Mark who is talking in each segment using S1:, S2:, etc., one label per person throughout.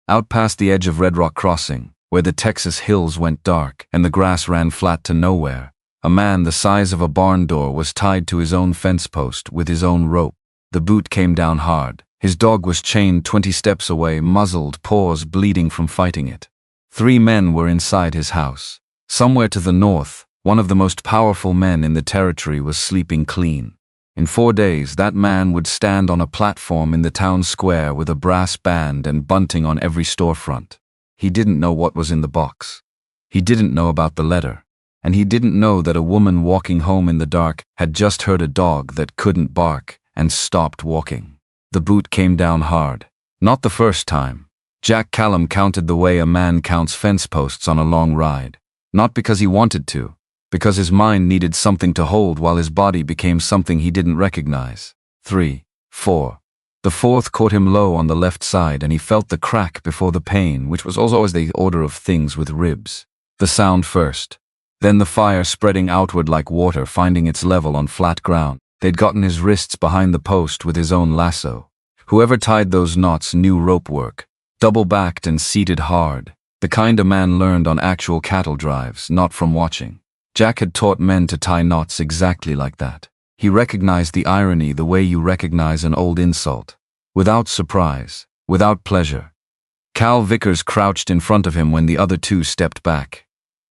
S1: Out past the edge of Red Rock Crossing, where the Texas hills went dark and the grass ran flat to nowhere, a man the size of a barn door was tied to his own fence post with his own rope. The boot came down hard. His dog was chained 20 steps away, muzzled, paws bleeding from fighting it. 3 men were inside his house. Somewhere to the north, one of the most powerful men in the territory was sleeping clean. In 4 days, that man would stand on a platform in the town square with a brass band and bunting on every storefront. He didn't know what was in the box. He didn't know about the letter. And he didn't know that a woman walking home in the dark had just heard a dog that couldn't bark and stopped walking. The boot came down hard. Not the first time. Jack Callum counted the way a man counts fence posts on a long ride. Not because he wanted to, because his mind needed something to hold while his body became something he didn't recognize. 3, 4. The 4th caught him low on the left side and he felt the crack before the pain, which was always the order of things with ribs. The sound first. Then the fire spreading outward like water finding its level on flat ground. They'd gotten his wrists behind the post with his own lasso. Whoever tied those knots knew rope work. Double-backed and seated hard. The kind a man learned on actual cattle drives, not from watching. Jack had taught men to tie knots exactly like that. He recognized the irony the way you recognize an old insult. Without surprise, without pleasure. Cal Vickers crouched in front of him when the other 2 stepped back.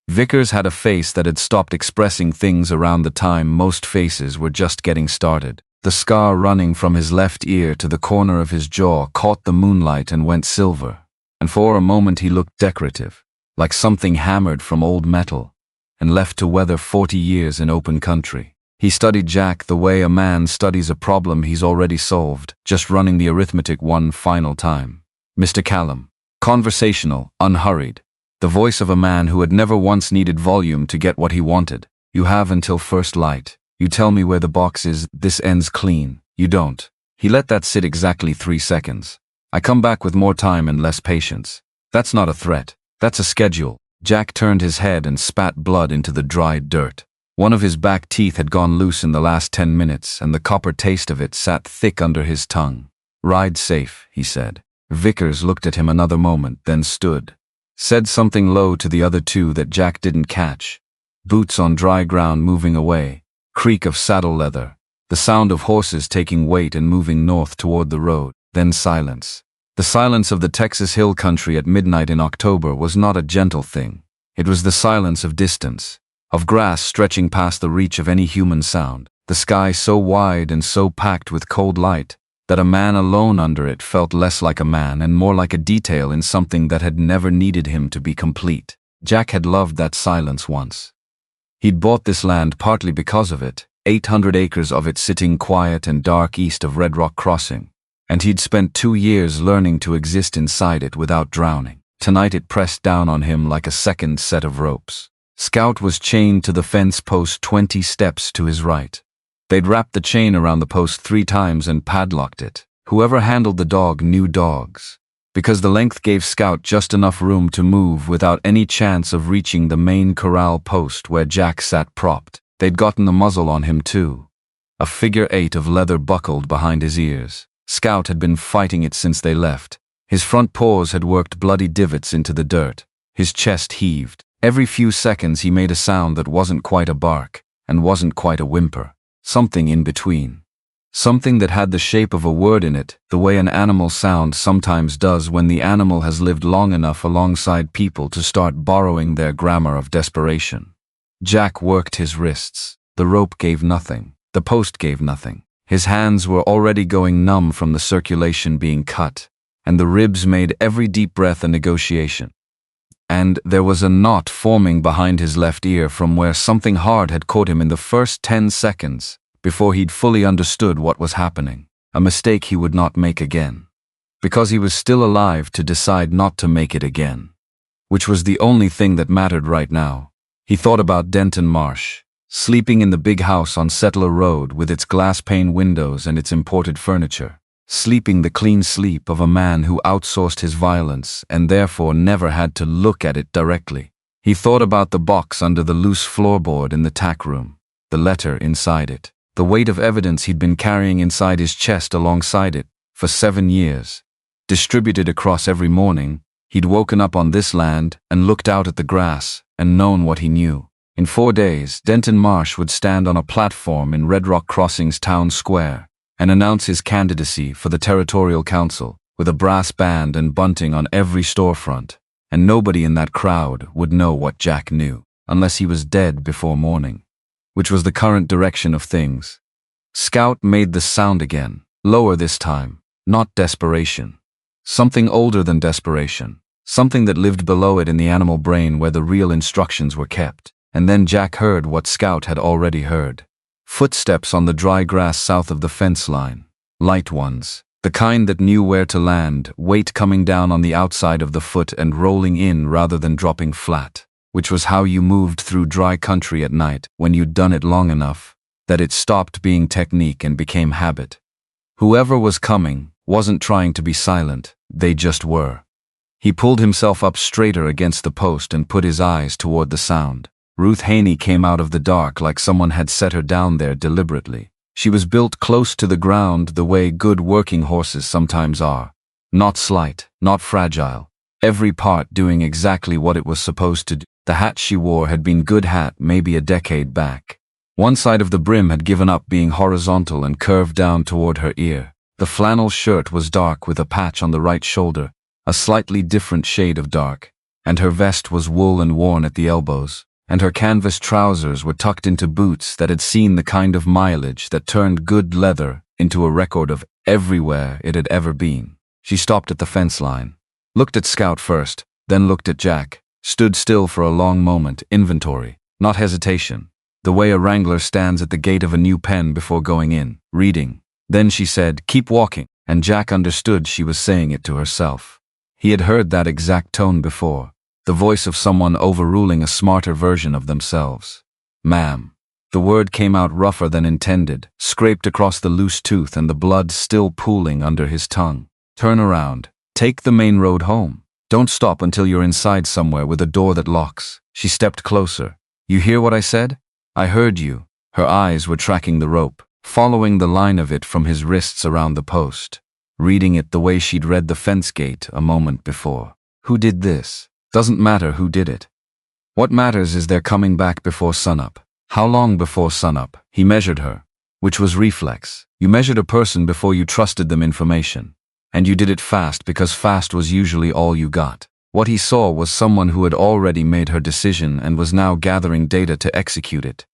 S1: Vickers had a face that had stopped expressing things around the time most faces were just getting started. The scar running from his left ear to the corner of his jaw caught the moonlight and went silver. And for a moment he looked decorative, like something hammered from old metal and left to weather 40 years in open country. He studied Jack the way a man studies a problem he's already solved, just running the arithmetic one final time. Mr. Callum. Conversational, unhurried. The voice of a man who had never once needed volume to get what he wanted. You have until first light. You tell me where the box is, this ends clean. You don't. He let that sit exactly 3 seconds. I come back with more time and less patience. That's not a threat. That's a schedule. Jack turned his head and spat blood into the dried dirt. One of his back teeth had gone loose in the last 10 minutes, and the copper taste of it sat thick under his tongue. Ride safe, he said. Vickers looked at him another moment, then stood. Said something low to the other 2 that Jack didn't catch. Boots on dry ground moving away. Creak of saddle leather. The sound of horses taking weight and moving north toward the road. Then silence. The silence of the Texas hill country at midnight in October was not a gentle thing. It was the silence of distance, of grass stretching past the reach of any human sound, the sky so wide and so packed with cold light that a man alone under it felt less like a man and more like a detail in something that had never needed him to be complete. Jack had loved that silence once. He'd bought this land partly because of it, 800 acres of it sitting quiet and dark east of Red Rock Crossing. And he'd spent 2 years learning to exist inside it without drowning. Tonight it pressed down on him like a second set of ropes. Scout was chained to the fence post 20 steps to his right. They'd wrapped the chain around the post 3 times and padlocked it. Whoever handled the dog knew dogs. Because the length gave Scout just enough room to move without any chance of reaching the main corral post where Jack sat propped. They'd gotten the muzzle on him too. A figure 8 of leather buckled behind his ears. Scout had been fighting it since they left. His front paws had worked bloody divots into the dirt. His chest heaved. Every few seconds he made a sound that wasn't quite a bark, and wasn't quite a whimper. Something in between. Something that had the shape of a word in it, the way an animal sound sometimes does when the animal has lived long enough alongside people to start borrowing their grammar of desperation. Jack worked his wrists. The rope gave nothing. The post gave nothing. His hands were already going numb from the circulation being cut, and the ribs made every deep breath a negotiation. And there was a knot forming behind his left ear from where something hard had caught him in the first 10 seconds before he'd fully understood what was happening, a mistake he would not make again. Because he was still alive to decide not to make it again, which was the only thing that mattered right now. He thought about Denton Marsh, sleeping in the big house on Settler Road with its glass-pane windows and its imported furniture, sleeping the clean sleep of a man who outsourced his violence and therefore never had to look at it directly. He thought about the box under the loose floorboard in the tack room, the letter inside it, the weight of evidence he'd been carrying inside his chest alongside it for 7 years. distributed across every morning. He'd woken up on this land and looked out at the grass and known what he knew. In 4 days, Denton Marsh would stand on a platform in Red Rock Crossing's town square and announce his candidacy for the territorial council, with a brass band and bunting on every storefront. And nobody in that crowd would know what Jack knew, unless he was dead before morning, which was the current direction of things. Scout made the sound again, lower this time, not desperation. Something older than desperation, something that lived below it in the animal brain where the real instructions were kept. And then Jack heard what Scout had already heard. Footsteps on the dry grass south of the fence line. Light ones. The kind that knew where to land, weight coming down on the outside of the foot and rolling in rather than dropping flat, which was how you moved through dry country at night when you'd done it long enough that it stopped being technique and became habit. Whoever was coming wasn't trying to be silent, they just were. He pulled himself up straighter against the post and put his eyes toward the sound. Ruth Haney came out of the dark like someone had set her down there deliberately. She was built close to the ground the way good working horses sometimes are. Not slight, not fragile. Every part doing exactly what it was supposed to do. The hat she wore had been good hat maybe a decade back. One side of the brim had given up being horizontal and curved down toward her ear. The flannel shirt was dark with a patch on the right shoulder, a slightly different shade of dark, and her vest was wool and worn at the elbows. And her canvas trousers were tucked into boots that had seen the kind of mileage that turned good leather into a record of everywhere it had ever been. She stopped at the fence line, looked at Scout first, then looked at Jack, stood still for a long moment, inventory, not hesitation, the way a wrangler stands at the gate of a new pen before going in, reading. Then she said, "Keep walking," and Jack understood she was saying it to herself. He had heard that exact tone before. The voice of someone overruling a smarter version of themselves. "Ma'am." The word came out rougher than intended, scraped across the loose tooth and the blood still pooling under his tongue. "Turn around. Take the main road home. Don't stop until you're inside somewhere with a door that locks." She stepped closer. "You hear what I said?" "I heard you." Her eyes were tracking the rope, following the line of it from his wrists around the post, reading it the way she'd read the fence gate a moment before. Who did this? Doesn't matter who did it. What matters is they're coming back before sunup. How long before sunup? He measured her, which was reflex. You measured a person before you trusted them information. And you did it fast because fast was usually all you got. What he saw was someone who had already made her decision and was now gathering data to execute it,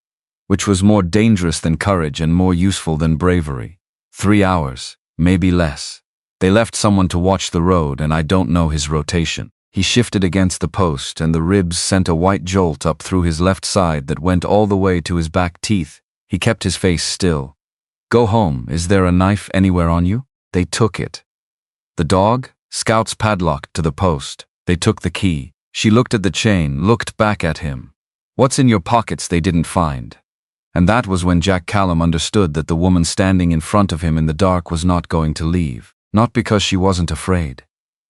S1: which was more dangerous than courage and more useful than bravery. 3 hours, maybe less. They left someone to watch the road and I don't know his rotation. He shifted against the post and the ribs sent a white jolt up through his left side that went all the way to his back teeth. He kept his face still. "Go home. Is there a knife anywhere on you?" They took it. The dog? Scout's padlocked to the post. They took the key. She looked at the chain, looked back at him. "What's in your pockets they didn't find?" And that was when Jack Callum understood that the woman standing in front of him in the dark was not going to leave. Not because she wasn't afraid.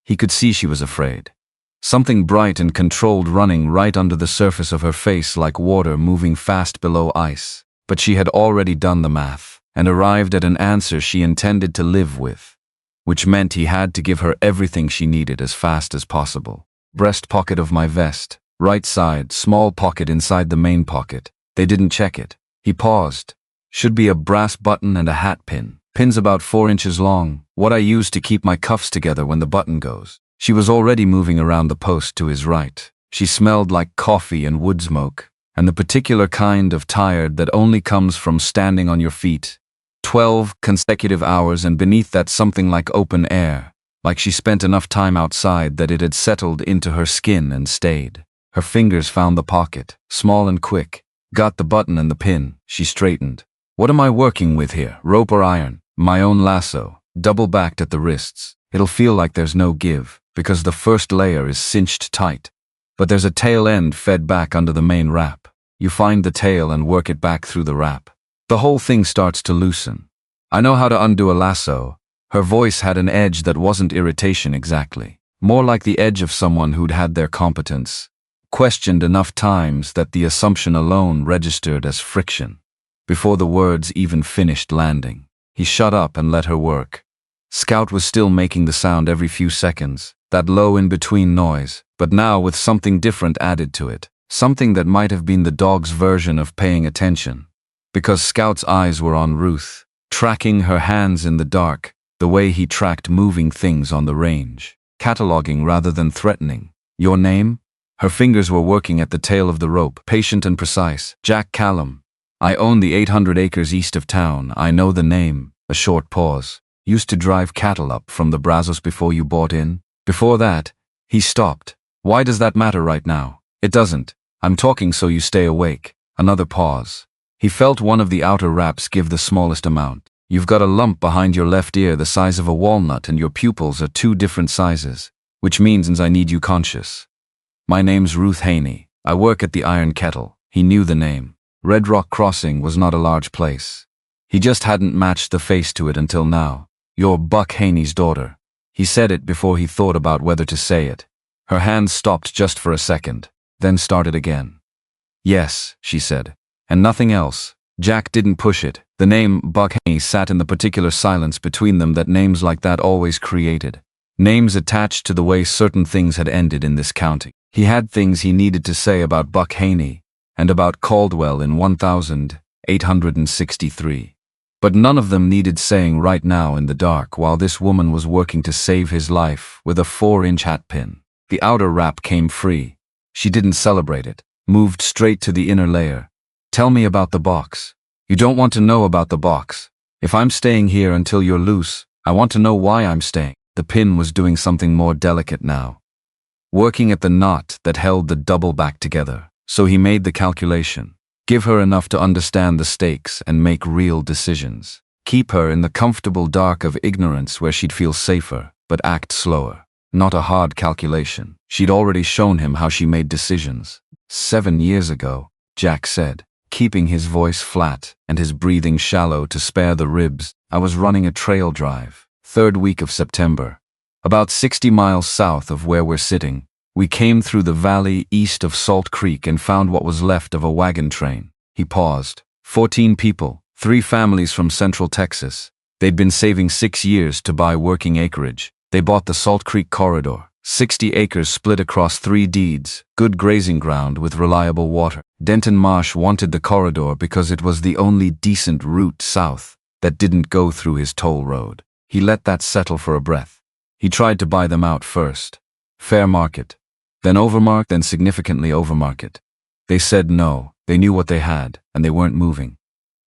S1: He could see she was afraid. Something bright and controlled running right under the surface of her face like water moving fast below ice. But she had already done the math and arrived at an answer she intended to live with, which meant he had to give her everything she needed as fast as possible. Breast pocket of my vest, right side, small pocket inside the main pocket. They didn't check it. He paused. Should be a brass button and a hat pin. Pin's about 4 inches long, what I use to keep my cuffs together when the button goes. She was already moving around the post to his right. She smelled like coffee and wood smoke, and the particular kind of tired that only comes from standing on your feet. 12 consecutive hours and beneath that something like open air, like she spent enough time outside that it had settled into her skin and stayed. Her fingers found the pocket, small and quick, got the button and the pin. She straightened. "What am I working with here, rope or iron?" "My own lasso, double-backed at the wrists. It'll feel like there's no give, because the first layer is cinched tight. But there's a tail end fed back under the main wrap. You find the tail and work it back through the wrap. The whole thing starts to loosen. I know how to undo a lasso." Her voice had an edge that wasn't irritation exactly. More like the edge of someone who'd had their competence questioned enough times that the assumption alone registered as friction. Before the words even finished landing, he shut up and let her work. Scout was still making the sound every few seconds, that low in-between noise, but now with something different added to it, something that might have been the dog's version of paying attention. Because Scout's eyes were on Ruth, tracking her hands in the dark, the way he tracked moving things on the range, cataloging rather than threatening. Your name? Her fingers were working at the tail of the rope, patient and precise. Jack Callum. I own the 800 acres east of town. I know the name. A short pause. Used to drive cattle up from the Brazos before you bought in? Before that, he stopped. Why does that matter right now? It doesn't. I'm talking so you stay awake. Another pause. He felt one of the outer wraps give the smallest amount. You've got a lump behind your left ear the size of a walnut and your pupils are 2 different sizes, which means I need you conscious. My name's Ruth Haney. I work at the Iron Kettle. He knew the name. Red Rock Crossing was not a large place. He just hadn't matched the face to it until now. You're Buck Haney's daughter. He said it before he thought about whether to say it. Her hands stopped just for a second, then started again. Yes, she said. And nothing else. Jack didn't push it. The name Buck Haney sat in the particular silence between them that names like that always created. Names attached to the way certain things had ended in this county. He had things he needed to say about Buck Haney and about Caldwell in 1863. But none of them needed saying right now in the dark while this woman was working to save his life with a 4-inch hat pin. The outer wrap came free. She didn't celebrate it. Moved straight to the inner layer. Tell me about the box. You don't want to know about the box. If I'm staying here until you're loose, I want to know why I'm staying. The pin was doing something more delicate now. Working at the knot that held the double back together. So he made the calculation. Give her enough to understand the stakes and make real decisions. Keep her in the comfortable dark of ignorance where she'd feel safer, but act slower. Not a hard calculation. She'd already shown him how she made decisions. 7 years ago, Jack said, keeping his voice flat and his breathing shallow to spare the ribs. I was running a trail drive. 3rd week of September. About 60 miles south of where we're sitting. We came through the valley east of Salt Creek and found what was left of a wagon train. He paused. 14 people, 3 families from Central Texas. They'd been saving 6 years to buy working acreage. They bought the Salt Creek corridor. 60 acres split across 3 deeds, good grazing ground with reliable water. Denton Marsh wanted the corridor because it was the only decent route south that didn't go through his toll road. He let that settle for a breath. He tried to buy them out first. Fair market. Then overmarket, then significantly overmarket. They said no, they knew what they had, and they weren't moving.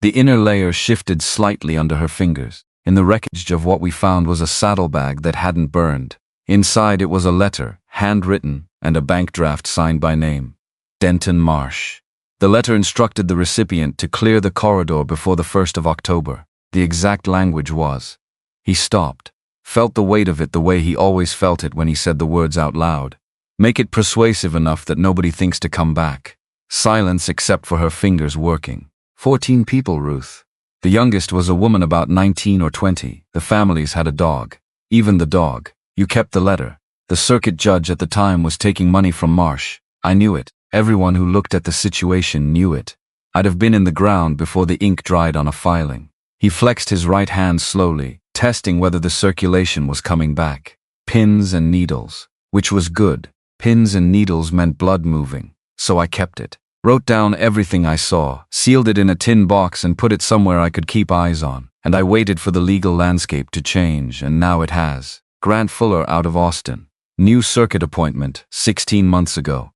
S1: The inner layer shifted slightly under her fingers. In the wreckage of what we found was a saddlebag that hadn't burned. Inside it was a letter, handwritten, and a bank draft signed by name. Denton Marsh. The letter instructed the recipient to clear the corridor before the 1st of October. The exact language was. He stopped, felt the weight of it the way he always felt it when he said the words out loud. Make it persuasive enough that nobody thinks to come back. Silence except for her fingers working. 14 people, Ruth. The youngest was a woman about 19 or 20. The families had a dog. Even the dog. You kept the letter. The circuit judge at the time was taking money from Marsh. I knew it. Everyone who looked at the situation knew it. I'd have been in the ground before the ink dried on a filing. He flexed his right hand slowly, testing whether the circulation was coming back. Pins and needles. Which was good. Pins and needles meant blood moving. So I kept it. Wrote down everything I saw, sealed it in a tin box and put it somewhere I could keep eyes on. And I waited for the legal landscape to change, and now it has. Grant Fuller out of Austin. New circuit appointment, 16 months ago.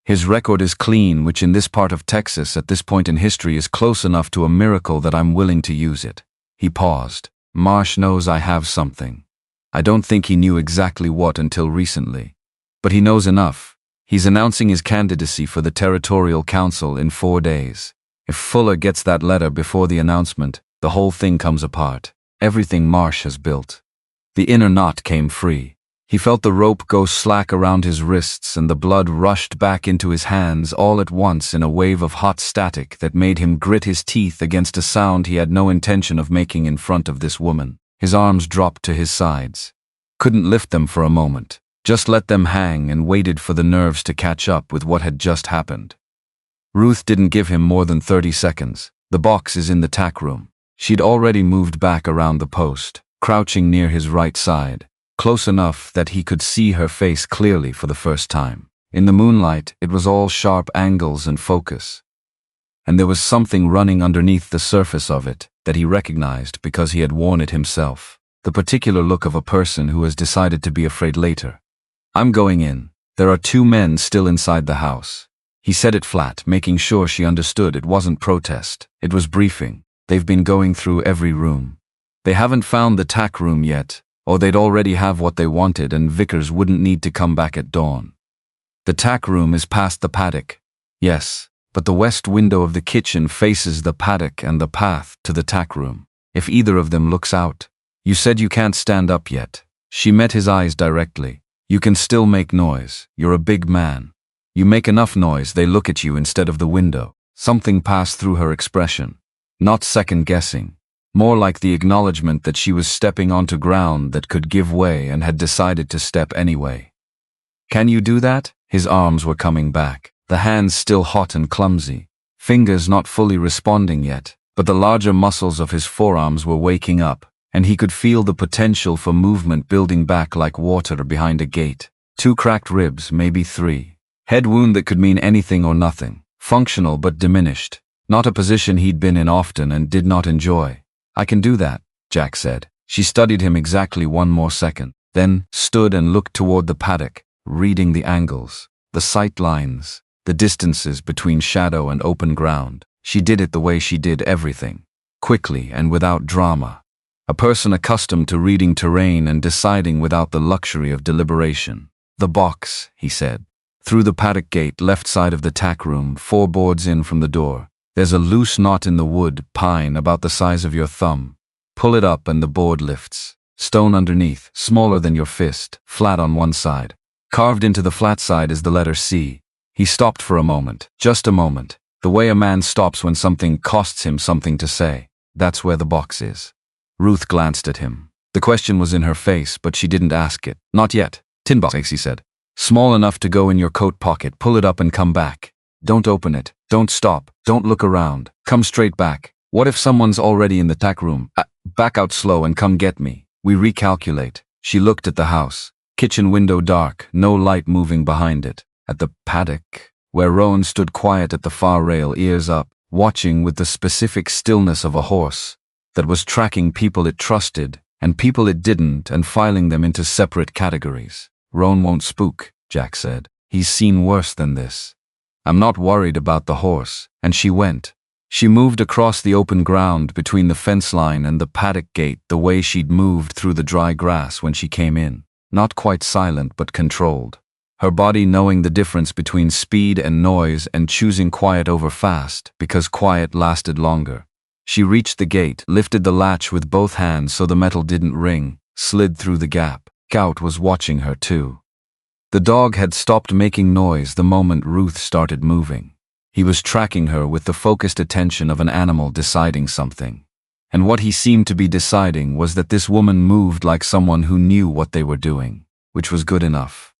S1: His record is clean, which in this part of Texas at this point in history is close enough to a miracle that I'm willing to use it. He paused. Marsh knows I have something. I don't think he knew exactly what until recently. But he knows enough. He's announcing his candidacy for the Territorial Council in 4 days. If Fuller gets that letter before the announcement, the whole thing comes apart. Everything Marsh has built. The inner knot came free. He felt the rope go slack around his wrists and the blood rushed back into his hands all at once in a wave of hot static that made him grit his teeth against a sound he had no intention of making in front of this woman. His arms dropped to his sides. Couldn't lift them for a moment. Just let them hang and waited for the nerves to catch up with what had just happened. Ruth didn't give him more than 30 seconds. The box is in the tack room. She'd already moved back around the post, crouching near his right side, close enough that he could see her face clearly for the first time. In the moonlight, it was all sharp angles and focus. And there was something running underneath the surface of it that he recognized because he had worn it himself. The particular look of a person who has decided to be afraid later. "I'm going in. There are 2 men still inside the house." He said it flat, making sure she understood it wasn't protest. It was briefing. They've been going through every room. They haven't found the tack room yet, or they'd already have what they wanted and Vickers wouldn't need to come back at dawn. "The tack room is past the paddock." "Yes, but the west window of the kitchen faces the paddock and the path to the tack room. If either of them looks out." "You said you can't stand up yet." She met his eyes directly. "You can still make noise. You're a big man. You make enough noise, they look at you instead of the window." Something passed through her expression. Not second-guessing. More like the acknowledgement that she was stepping onto ground that could give way and had decided to step anyway. "Can you do that?" His arms were coming back, the hands still hot and clumsy, fingers not fully responding yet, but the larger muscles of his forearms were waking up, and he could feel the potential for movement building back like water behind a gate. 2 cracked ribs, maybe 3. Head wound that could mean anything or nothing. Functional but diminished. Not a position he'd been in often and did not enjoy. "I can do that," Jack said. She studied him exactly 1 more second, then stood and looked toward the paddock, reading the angles, the sight lines, the distances between shadow and open ground. She did it the way she did everything. Quickly and without drama. A person accustomed to reading terrain and deciding without the luxury of deliberation. "The box," he said. "Through the paddock gate, left side of the tack room, 4 boards in from the door. There's a loose knot in the wood, pine about the size of your thumb. Pull it up and the board lifts. Stone underneath, smaller than your fist, flat on one side. Carved into the flat side is the letter C." He stopped for a moment, just a moment, the way a man stops when something costs him something to say. "That's where the box is." Ruth glanced at him. The question was in her face, but she didn't ask it. "Not yet." "Tin box," he said. "Small enough to go in your coat pocket. Pull it up and come back. Don't open it. Don't stop. Don't look around. Come straight back. What if someone's already in the tack room? Back out slow and come get me." We recalculate. She looked at the house. Kitchen window dark, no light moving behind it. At the paddock, where Rowan stood quiet at the far rail, ears up, watching with the specific stillness of a horse that was tracking people it trusted and people it didn't and filing them into separate categories. "Rowan won't spook," Jack said. "He's seen worse than this. I'm not worried about the horse." And she went. She moved across the open ground between the fence line and the paddock gate the way she'd moved through the dry grass when she came in. Not quite silent but controlled. Her body knowing the difference between speed and noise and choosing quiet over fast because quiet lasted longer. She reached the gate, lifted the latch with both hands so the metal didn't ring, slid through the gap. Scout was watching her too. The dog had stopped making noise the moment Ruth started moving. He was tracking her with the focused attention of an animal deciding something. And what he seemed to be deciding was that this woman moved like someone who knew what they were doing, which was good enough.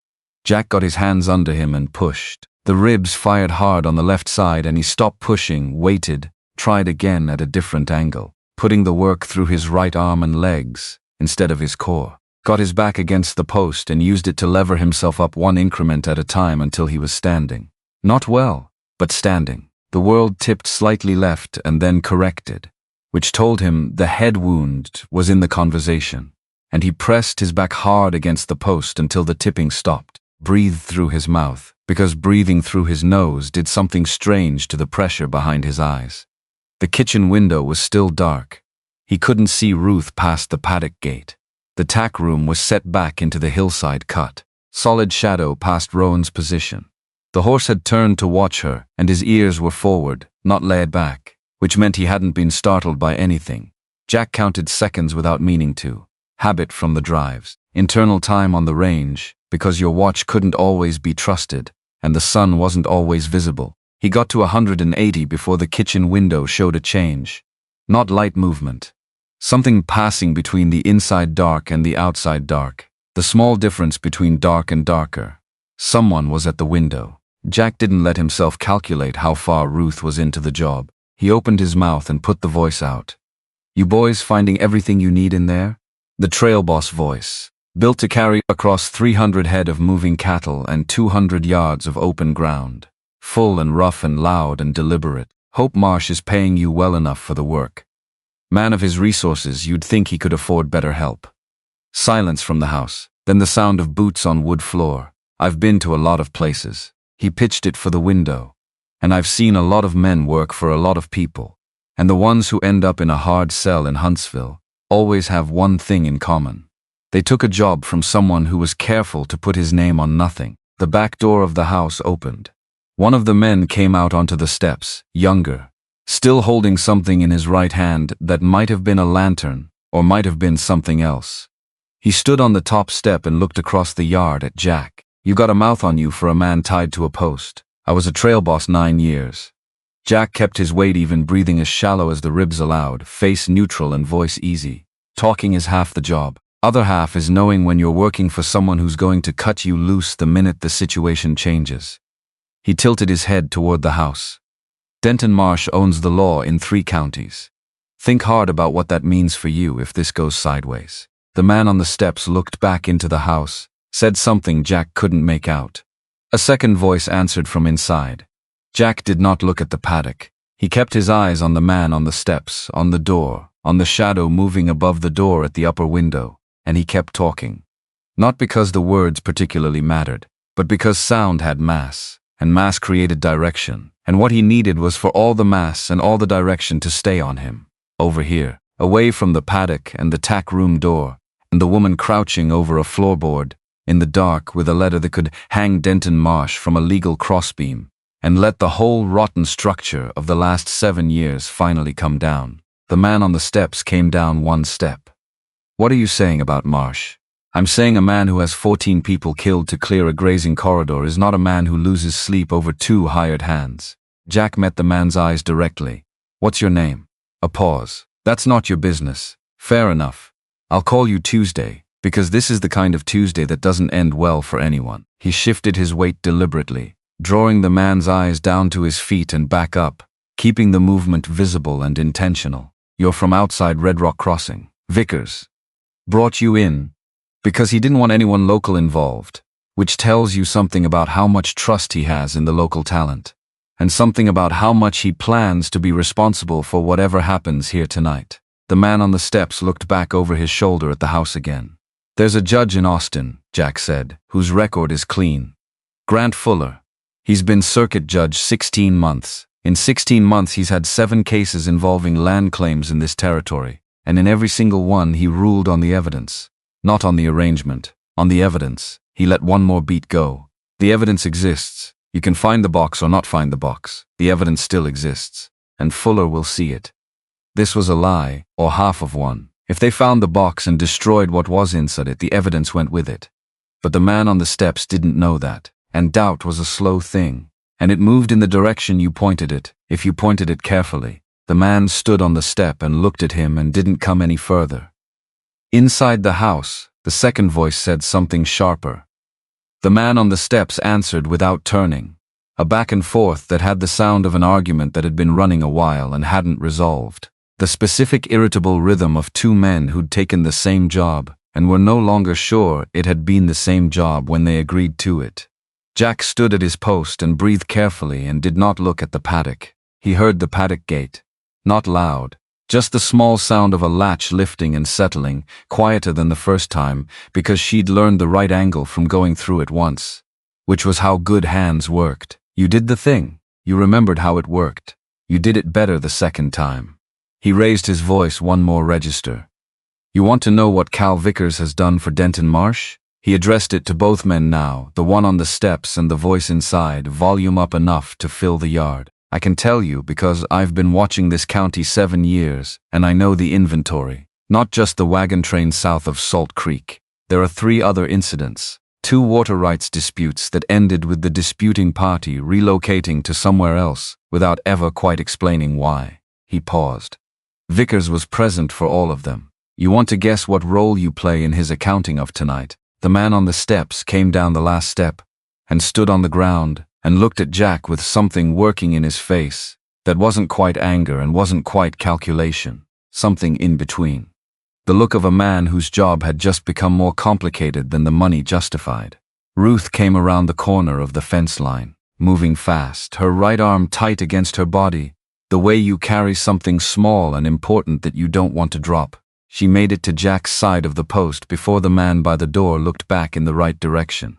S1: Jack got his hands under him and pushed. The ribs fired hard on the left side and he stopped pushing, waited, tried again at a different angle, putting the work through his right arm and legs instead of his core. Got his back against the post and used it to lever himself up 1 increment at a time until he was standing. Not well, but standing. The world tipped slightly left and then corrected, which told him the head wound was in the conversation, and he pressed his back hard against the post until the tipping stopped. Breathed through his mouth, because breathing through his nose did something strange to the pressure behind his eyes. The kitchen window was still dark. He couldn't see Ruth past the paddock gate. The tack room was set back into the hillside cut, solid shadow past Rowan's position. The horse had turned to watch her, and his ears were forward, not laid back, which meant he hadn't been startled by anything. Jack counted seconds without meaning to. Habit from the drives. Internal time on the range, because your watch couldn't always be trusted, and the sun wasn't always visible. He got to 180 before the kitchen window showed a change. Not light movement. Something passing between the inside dark and the outside dark. The small difference between dark and darker. Someone was at the window. Jack didn't let himself calculate how far Ruth was into the job. He opened his mouth and put the voice out. "You boys finding everything you need in there?" The trail boss voice. Built to carry across 300 head of moving cattle and 200 yards of open ground. Full and rough and loud and deliberate. Hope Marsh is paying you well enough for the work. Man of his resources, you'd think he could afford better help. Silence from the house, then the sound of boots on wood floor. I've been to a lot of places. He pitched it for the window. And I've seen a lot of men work for a lot of people. And the ones who end up in a hard cell in Huntsville always have one thing in common. They took a job from someone who was careful to put his name on nothing. The back door of the house opened. One of the men came out onto the steps, younger, still holding something in his right hand that might have been a lantern or might have been something else. He stood on the top step and looked across the yard at Jack. You got a mouth on you for a man tied to a post. I was a trail boss 9 years. Jack kept his weight even, breathing as shallow as the ribs allowed, face neutral and voice easy. Talking is half the job. Other half is knowing when you're working for someone who's going to cut you loose the minute the situation changes. He tilted his head toward the house. Denton Marsh owns the law in 3 counties. Think hard about what that means for you if this goes sideways. The man on the steps looked back into the house, said something Jack couldn't make out. A second voice answered from inside. Jack did not look at the paddock. He kept his eyes on the man on the steps, on the door, on the shadow moving above the door at the upper window, and he kept talking. Not because the words particularly mattered, but because sound had mass, and mass created direction, and what he needed was for all the mass and all the direction to stay on him. Over here, away from the paddock and the tack room door, and the woman crouching over a floorboard, in the dark with a letter that could hang Denton Marsh from a legal crossbeam, and let the whole rotten structure of the last 7 years finally come down. The man on the steps came down 1 step. What are you saying about Marsh? I'm saying a man who has 14 people killed to clear a grazing corridor is not a man who loses sleep over 2 hired hands. Jack met the man's eyes directly. What's your name? A pause. That's not your business. Fair enough. I'll call you Tuesday, because this is the kind of Tuesday that doesn't end well for anyone. He shifted his weight deliberately, drawing the man's eyes down to his feet and back up, keeping the movement visible and intentional. You're from outside Red Rock Crossing. Vickers brought you in because he didn't want anyone local involved, which tells you something about how much trust he has in the local talent, and something about how much he plans to be responsible for whatever happens here tonight. The man on the steps looked back over his shoulder at the house again. There's a judge in Austin, Jack said, whose record is clean. Grant Fuller. He's been circuit judge 16 months. In 16 months he's had 7 cases involving land claims in this territory, and in every single one he ruled on the evidence. Not on the arrangement, on the evidence. He let one more beat go. The evidence exists. You can find the box or not find the box. The evidence still exists, and Fuller will see it. This was a lie, or half of one. If they found the box and destroyed what was inside it, the evidence went with it. But the man on the steps didn't know that, and doubt was a slow thing, and it moved in the direction you pointed it, if you pointed it carefully. The man stood on the step and looked at him and didn't come any further. Inside the house, the second voice said something sharper. The man on the steps answered without turning, a back and forth that had the sound of an argument that had been running a while and hadn't resolved. The specific irritable rhythm of 2 men who'd taken the same job and were no longer sure it had been the same job when they agreed to it. Jack stood at his post and breathed carefully and did not look at the paddock. He heard the paddock gate. Not loud, just the small sound of a latch lifting and settling, quieter than the first time, because she'd learned the right angle from going through it once. Which was how good hands worked. You did the thing. You remembered how it worked. You did it better the second time. He raised his voice 1 more register. You want to know what Cal Vickers has done for Denton Marsh? He addressed it to both men now, the one on the steps and the voice inside, volume up enough to fill the yard. I can tell you because I've been watching this county 7 years, and I know the inventory. Not just the wagon train south of Salt Creek. There are 3 other incidents. 2 water rights disputes that ended with the disputing party relocating to somewhere else without ever quite explaining why. He paused. Vickers was present for all of them. You want to guess what role you play in his accounting of tonight? The man on the steps came down the last step and stood on the ground and looked at Jack with something working in his face that wasn't quite anger and wasn't quite calculation, something in between. the look of a man whose job had just become more complicated than the money justified. Ruth came around the corner of the fence line, moving fast, her right arm tight against her body, the way you carry something small and important that you don't want to drop. She made it to Jack's side of the post before the man by the door looked back in the right direction.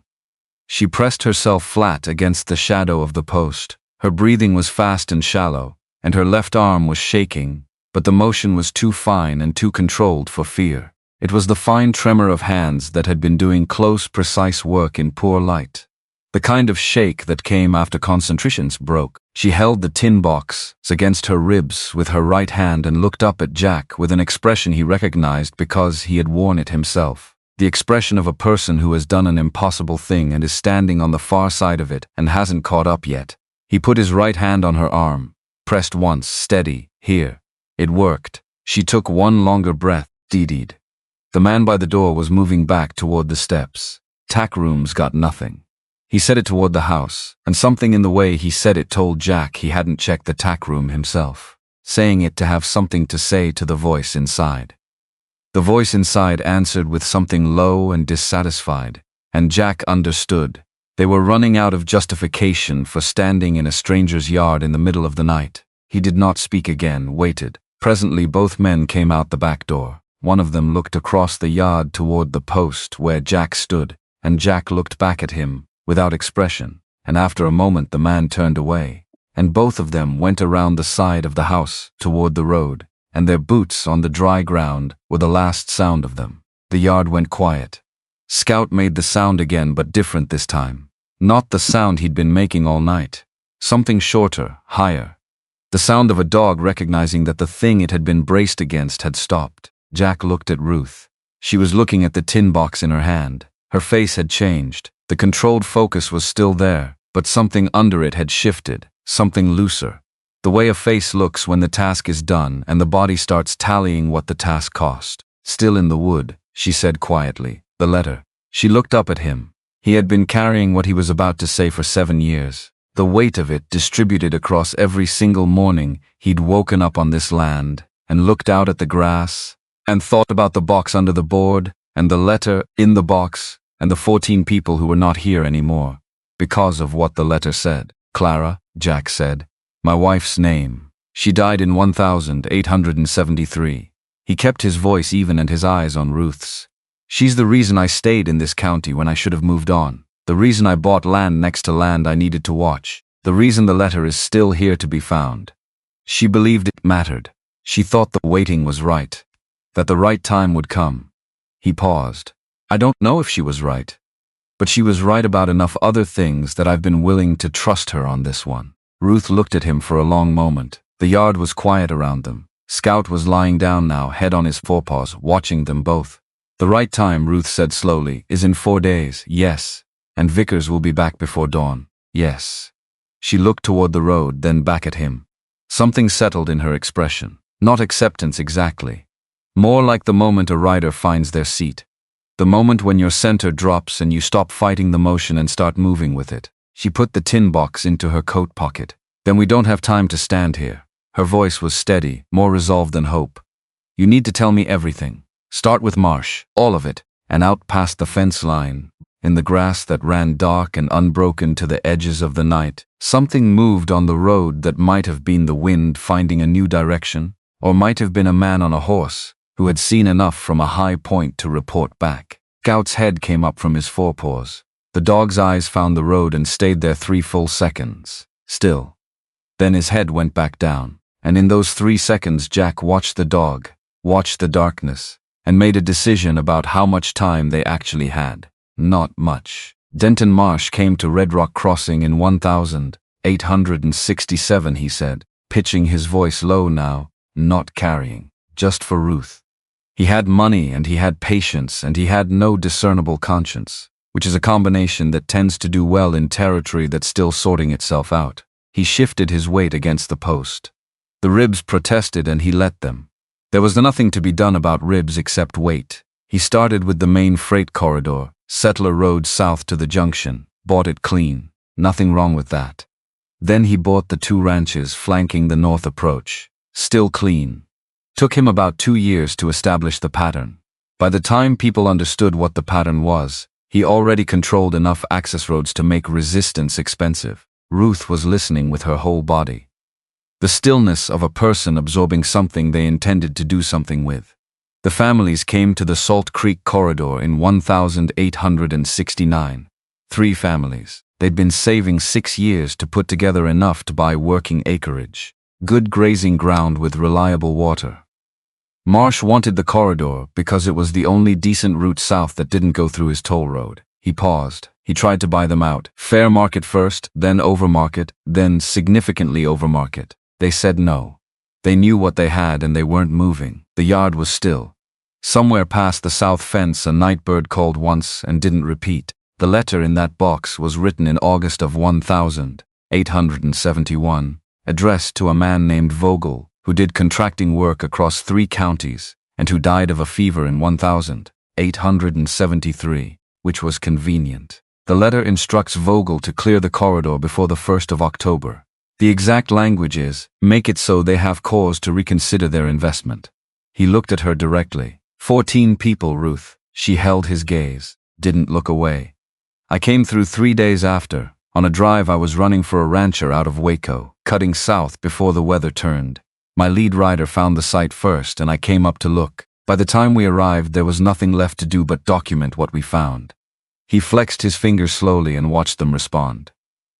S1: She pressed herself flat against the shadow of the post. Her breathing was fast and shallow, and her left arm was shaking, but the motion was too fine and too controlled for fear. It was the fine tremor of hands that had been doing close, precise work in poor light. The kind of shake that came after concentrations broke. She held the tin box against her ribs with her right hand and looked up at Jack with an expression he recognized because he had worn it himself. The expression of a person who has done an impossible thing and is standing on the far side of it and hasn't caught up yet. He put his right hand on her arm, pressed once, steady, here. It worked. She took one longer breath, deedied. The man by the door was moving back toward the steps. Tack rooms got nothing. He said it toward the house, and something in the way he said it told Jack he hadn't checked the tack room himself, saying it to have something to say to the voice inside. The voice inside answered with something low and dissatisfied, and Jack understood. They were running out of justification for standing in a stranger's yard in the middle of the night. He did not speak again, waited. Presently both men came out the back door. One of them looked across the yard toward the post where Jack stood, and Jack looked back at him, without expression, and after a moment the man turned away, and both of them went around the side of the house toward the road, and their boots on the dry ground were the last sound of them. The yard went quiet. Scout made the sound again, but different this time. Not the sound he'd been making all night. Something shorter, higher. The sound of a dog recognizing that the thing it had been braced against had stopped. Jack looked at Ruth. She was looking at the tin box in her hand. Her face had changed. The controlled focus was still there, but something under it had shifted, something looser. The way a face looks when the task is done and the body starts tallying what the task cost. Still in the wood, she said quietly, the letter. She looked up at him. He had been carrying what he was about to say for 7 years. The weight of it distributed across every single morning he'd woken up on this land and looked out at the grass and thought about the box under the board and the letter in the box and the 14 people who were not here anymore, because of what the letter said. Clara, Jack said. My wife's name. She died in 1873. He kept his voice even and his eyes on Ruth's. She's the reason I stayed in this county when I should have moved on. The reason I bought land next to land I needed to watch. The reason the letter is still here to be found. She believed it mattered. She thought the waiting was right. That the right time would come. He paused. I don't know if she was right, but she was right about enough other things that I've been willing to trust her on this one. Ruth looked at him for a long moment. The yard was quiet around them. Scout was lying down now, head on his forepaws, watching them both. The right time, Ruth said slowly, is in 4 days, yes. And Vickers will be back before dawn, yes. She looked toward the road, then back at him. Something settled in her expression. Not acceptance exactly. More like the moment a rider finds their seat. The moment when your center drops and you stop fighting the motion and start moving with it. She put the tin box into her coat pocket. Then we don't have time to stand here. Her voice was steady, more resolved than hope. You need to tell me everything. Start with Marsh, all of it, and out past the fence line. In the grass that ran dark and unbroken to the edges of the night, something moved on the road that might have been the wind finding a new direction, or might have been a man on a horse, who had seen enough from a high point to report back. Scout's head came up from his forepaws. The dog's eyes found the road and stayed there 3 full seconds. Still. Then his head went back down, and in those 3 seconds Jack watched the dog, watched the darkness, and made a decision about how much time they actually had. Not much. Denton Marsh came to Red Rock Crossing in 1867, he said, pitching his voice low now, not carrying, just for Ruth. He had money and he had patience and he had no discernible conscience, which is a combination that tends to do well in territory that's still sorting itself out. He shifted his weight against the post. The ribs protested and he let them. There was nothing to be done about ribs except wait. He started with the main freight corridor, Settler Road south to the junction, bought it clean. Nothing wrong with that. Then he bought the 2 ranches flanking the north approach. Still clean. Took him about 2 years to establish the pattern. By the time people understood what the pattern was, he already controlled enough access roads to make resistance expensive. Ruth was listening with her whole body. The stillness of a person absorbing something they intended to do something with. The families came to the Salt Creek corridor in 1869. 3 families. They'd been saving 6 years to put together enough to buy working acreage. Good grazing ground with reliable water. Marsh wanted the corridor because it was the only decent route south that didn't go through his toll road. He paused. He tried to buy them out. Fair market first, then overmarket, then significantly overmarket. They said no. They knew what they had and they weren't moving. The yard was still. Somewhere past the south fence a nightbird called once and didn't repeat. The letter in that box was written in August of 1871, addressed to a man named Vogel, who did contracting work across 3 counties, and who died of a fever in 1873, which was convenient. The letter instructs Vogel to clear the corridor before the 1st of October. The exact language is, make it so they have cause to reconsider their investment. He looked at her directly. 14 people, Ruth. She held his gaze, didn't look away. I came through 3 days after. On a drive I was running for a rancher out of Waco, cutting south before the weather turned. My lead rider found the site first and I came up to look. By the time we arrived, there was nothing left to do but document what we found. He flexed his fingers slowly and watched them respond.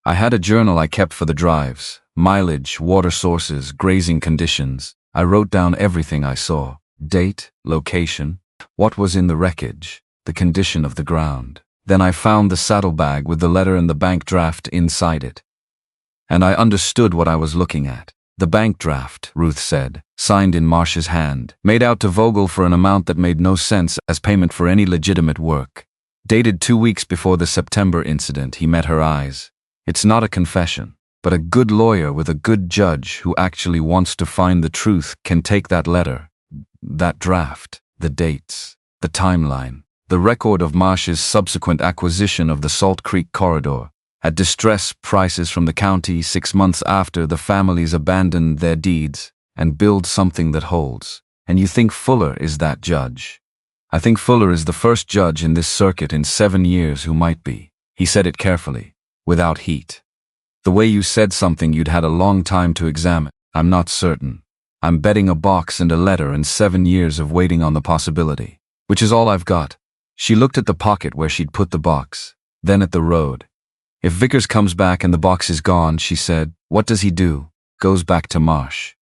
S1: I had a journal I kept for the drives. Mileage, water sources, grazing conditions. I wrote down everything I saw. Date, location, what was in the wreckage, the condition of the ground. Then I found the saddlebag with the letter and the bank draft inside it. And I understood what I was looking at. The bank draft, Ruth said, signed in Marsh's hand, made out to Vogel for an amount that made no sense as payment for any legitimate work. Dated 2 weeks before the September incident, he met her eyes. It's not a confession, but a good lawyer with a good judge who actually wants to find the truth can take that letter, that draft, the dates, the timeline, the record of Marsh's subsequent acquisition of the Salt Creek corridor, at distress prices from the county 6 months after the families abandoned their deeds, and build something that holds. And you think Fuller is that judge? I think Fuller is the first judge in this circuit in 7 years who might be. He said it carefully, without heat. The way you said something you'd had a long time to examine. I'm not certain. I'm betting a box and a letter and 7 years of waiting on the possibility, which is all I've got. She looked at the pocket where she'd put the box, then at the road. If Vickers comes back and the box is gone, she said, what does he do? Goes back to Marsh.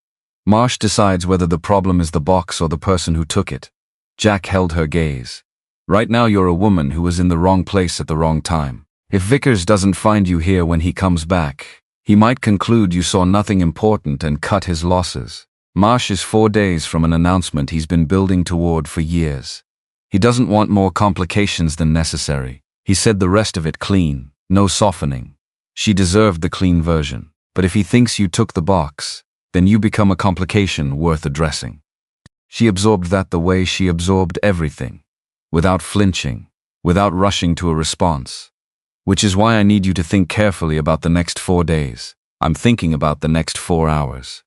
S1: Marsh decides whether the problem is the box or the person who took it. Jack held her gaze. Right now you're a woman who was in the wrong place at the wrong time. If Vickers doesn't find you here when he comes back, he might conclude you saw nothing important and cut his losses. Marsh is 4 days from an announcement he's been building toward for years. He doesn't want more complications than necessary. He said the rest of it clean. No softening. She deserved the clean version. But if he thinks you took the box, then you become a complication worth addressing. She absorbed that the way she absorbed everything, without flinching, without rushing to a response. Which is why I need you to think carefully about the next 4 days. I'm thinking about the next 4 hours.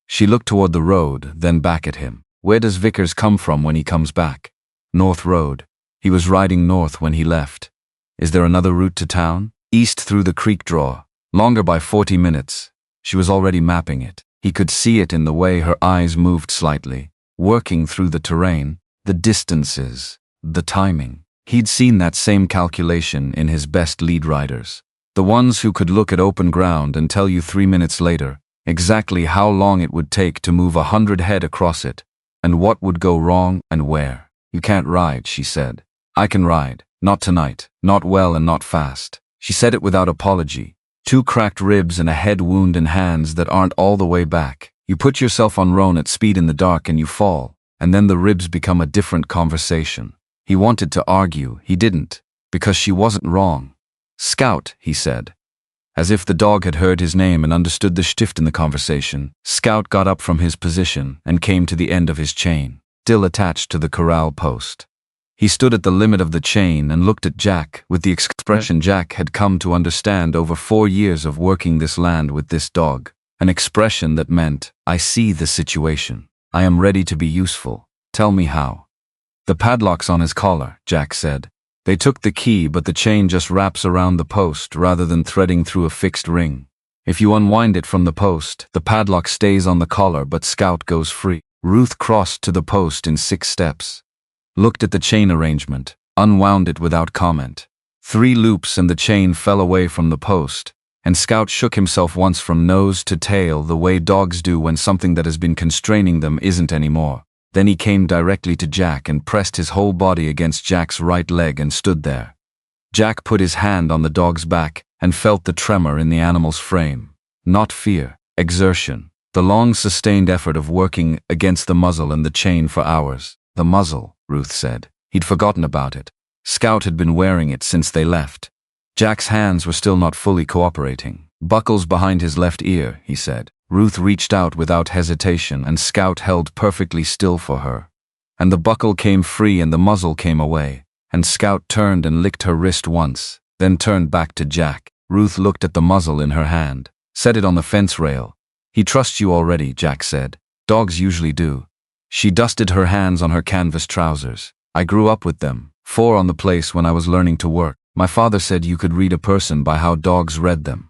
S1: She looked toward the road, then back at him. Where does Vickers come from when he comes back? North Road. He was riding north when he left. Is there another route to town? East through the creek draw. Longer by 40 minutes. She was already mapping it. He could see it in the way her eyes moved slightly, working through the terrain, the distances, the timing. He'd seen that same calculation in his best lead riders. The ones who could look at open ground and tell you 3 minutes later exactly how long it would take to move 100 head across it, and what would go wrong and where. You can't ride, she said. I can ride. Not tonight, not well and not fast. She said it without apology. 2 cracked ribs and a head wound and hands that aren't all the way back. You put yourself on roan at speed in the dark and you fall, and then the ribs become a different conversation. He wanted to argue, he didn't, because she wasn't wrong. Scout, he said. As if the dog had heard his name and understood the shtift in the conversation, Scout got up from his position and came to the end of his chain, still attached to the corral post. He stood at the limit of the chain and looked at Jack with the expression Jack had come to understand over 4 years of working this land with this dog. An expression that meant, I see the situation. I am ready to be useful. Tell me how. The padlock's on his collar, Jack said. They took the key, but the chain just wraps around the post rather than threading through a fixed ring. If you unwind it from the post, the padlock stays on the collar but Scout goes free. Ruth crossed to the post in 6 steps. Looked at the chain arrangement, unwound it without comment. 3 loops and the chain fell away from the post, and Scout shook himself once from nose to tail the way dogs do when something that has been constraining them isn't anymore. Then he came directly to Jack and pressed his whole body against Jack's right leg and stood there. Jack put his hand on the dog's back and felt the tremor in the animal's frame. Not fear, exertion, the long sustained effort of working against the muzzle and the chain for hours. The muzzle, Ruth said. He'd forgotten about it. Scout had been wearing it since they left. Jack's hands were still not fully cooperating. Buckles behind his left ear, he said. Ruth reached out without hesitation and Scout held perfectly still for her. And the buckle came free and the muzzle came away, and Scout turned and licked her wrist once, then turned back to Jack. Ruth looked at the muzzle in her hand, set it on the fence rail. He trusts you already, Jack said. Dogs usually do. She dusted her hands on her canvas trousers. I grew up with them, 4 on the place when I was learning to work. My father said you could read a person by how dogs read them.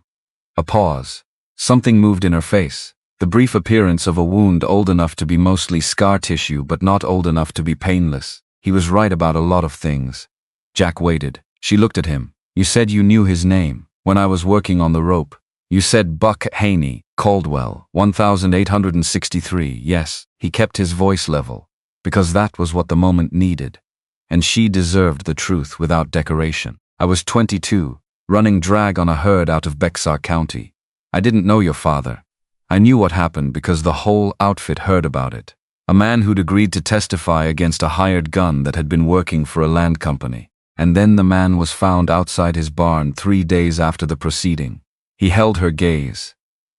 S1: A pause. Something moved in her face. The brief appearance of a wound old enough to be mostly scar tissue but not old enough to be painless. He was right about a lot of things. Jack waited. She looked at him. You said you knew his name. When I was working on the rope. You said Buck Haney, Caldwell, 1863, yes. He kept his voice level. Because that was what the moment needed. And she deserved the truth without decoration. I was 22, running drag on a herd out of Bexar County. I didn't know your father. I knew what happened because the whole outfit heard about it. A man who'd agreed to testify against a hired gun that had been working for a land company. And then the man was found outside his barn 3 days after the proceeding. He held her gaze.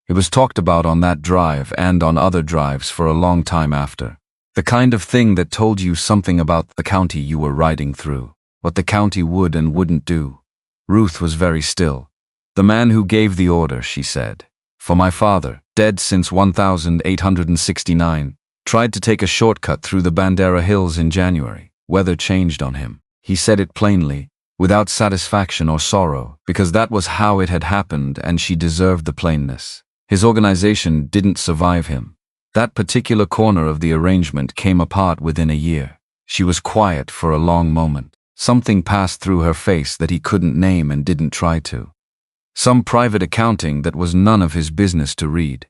S1: It was talked about on that drive and on other drives for a long time after. The kind of thing that told you something about the county you were riding through. What the county would and wouldn't do. Ruth was very still. The man who gave the order, she said. For my father, dead since 1869, tried to take a shortcut through the Bandera Hills in January. Weather changed on him. He said it plainly, without satisfaction or sorrow, because that was how it had happened and she deserved the plainness. His organization didn't survive him. That particular corner of the arrangement came apart within a year. She was quiet for a long moment. Something passed through her face that he couldn't name and didn't try to. Some private accounting that was none of his business to read.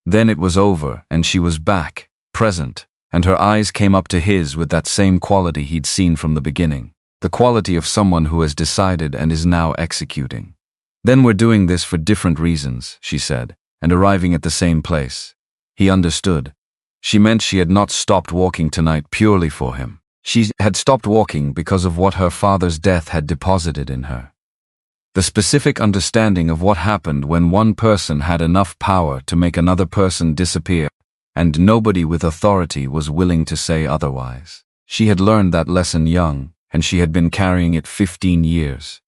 S1: Then it was over and she was back, present, and her eyes came up to his with that same quality he'd seen from the beginning. The quality of someone who has decided and is now executing. Then we're doing this for different reasons, she said, and arriving at the same place. He understood. She meant she had not stopped walking tonight purely for him. She had stopped walking because of what her father's death had deposited in her. The specific understanding of what happened when one person had enough power to make another person disappear, and nobody with authority was willing to say otherwise. She had learned that lesson young, and she had been carrying it 15 years.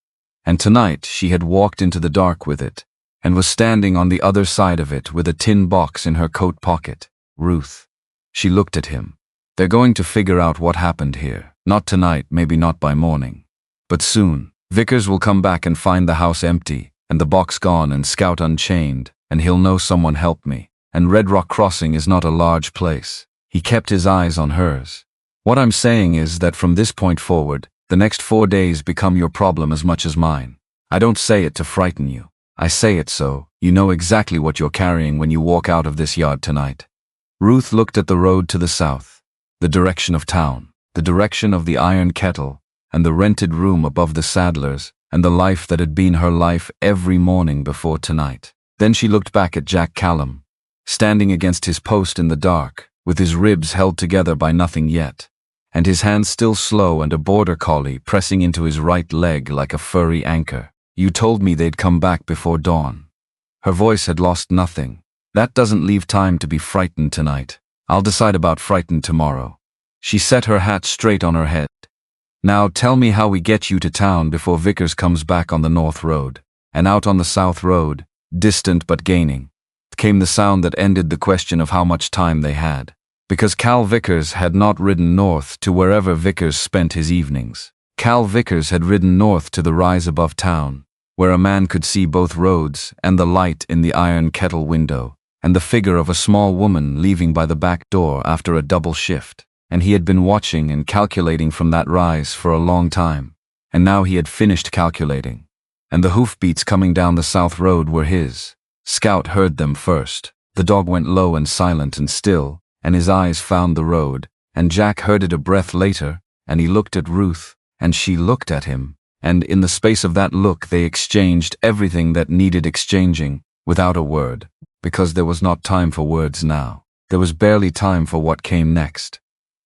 S1: And tonight she had walked into the dark with it, and was standing on the other side of it with a tin box in her coat pocket. Ruth. She looked at him. They're going to figure out what happened here. Not tonight, maybe not by morning. But soon. Vickers will come back and find the house empty, and the box gone and Scout unchained, and he'll know someone helped me. And Red Rock Crossing is not a large place. He kept his eyes on hers. What I'm saying is that from this point forward, the next 4 days become your problem as much as mine. I don't say it to frighten you. I say it so you know exactly what you're carrying when you walk out of this yard tonight. Ruth looked at the road to the south, the direction of town, the direction of the iron kettle, and the rented room above the Sadlers, and the life that had been her life every morning before tonight. Then she looked back at Jack Callum, standing against his post in the dark, with his ribs held together by nothing yet, and his hands still slow and a border collie pressing into his right leg like a furry anchor. You told me they'd come back before dawn. Her voice had lost nothing. That doesn't leave time to be frightened tonight. I'll decide about frightened tomorrow. She set her hat straight on her head. Now tell me how we get you to town before Vickers comes back on the north road. And out on the south road, distant but gaining, came the sound that ended the question of how much time they had. because Cal Vickers had not ridden north to wherever Vickers spent his evenings. Cal Vickers had ridden north to the rise above town, where a man could see both roads and the light in the iron kettle window, and the figure of a small woman leaving by the back door after a double shift. And he had been watching and calculating from that rise for a long time, and now he had finished calculating. And the hoofbeats coming down the south road were his. Scout heard them first. The dog went low and silent and still, and his eyes found the road, and Jack heard it a breath later, and he looked at Ruth, and she looked at him, and in the space of that look they exchanged everything that needed exchanging, without a word, because there was not time for words now. There was barely time for what came next.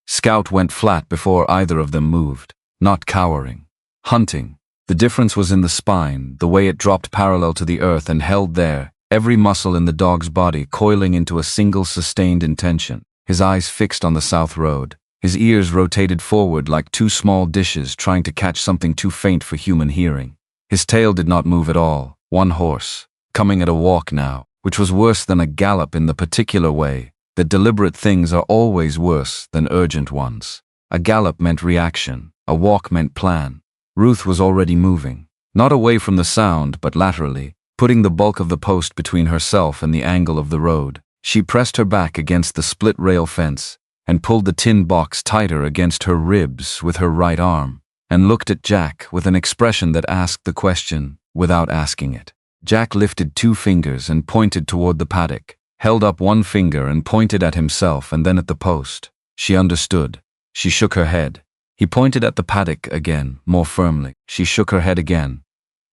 S1: Scout went flat before either of them moved, not cowering. Hunting. The difference was in the spine, the way it dropped parallel to the earth and held there, every muscle in the dog's body coiling into a single sustained intention, his eyes fixed on the south road, his ears rotated forward like two small dishes trying to catch something too faint for human hearing. His tail did not move at all, one horse, coming at a walk now, which was worse than a gallop in the particular way that deliberate things are always worse than urgent ones. A gallop meant reaction, a walk meant plan. Ruth was already moving, not away from the sound but laterally, putting the bulk of the post between herself and the angle of the road. She pressed her back against the split rail fence and pulled the tin box tighter against her ribs with her right arm, and looked at Jack with an expression that asked the question without asking it. Jack lifted two fingers and pointed toward the paddock, held up one finger and pointed at himself and then at the post. She understood. She shook her head. He pointed at the paddock again, more firmly. She shook her head again,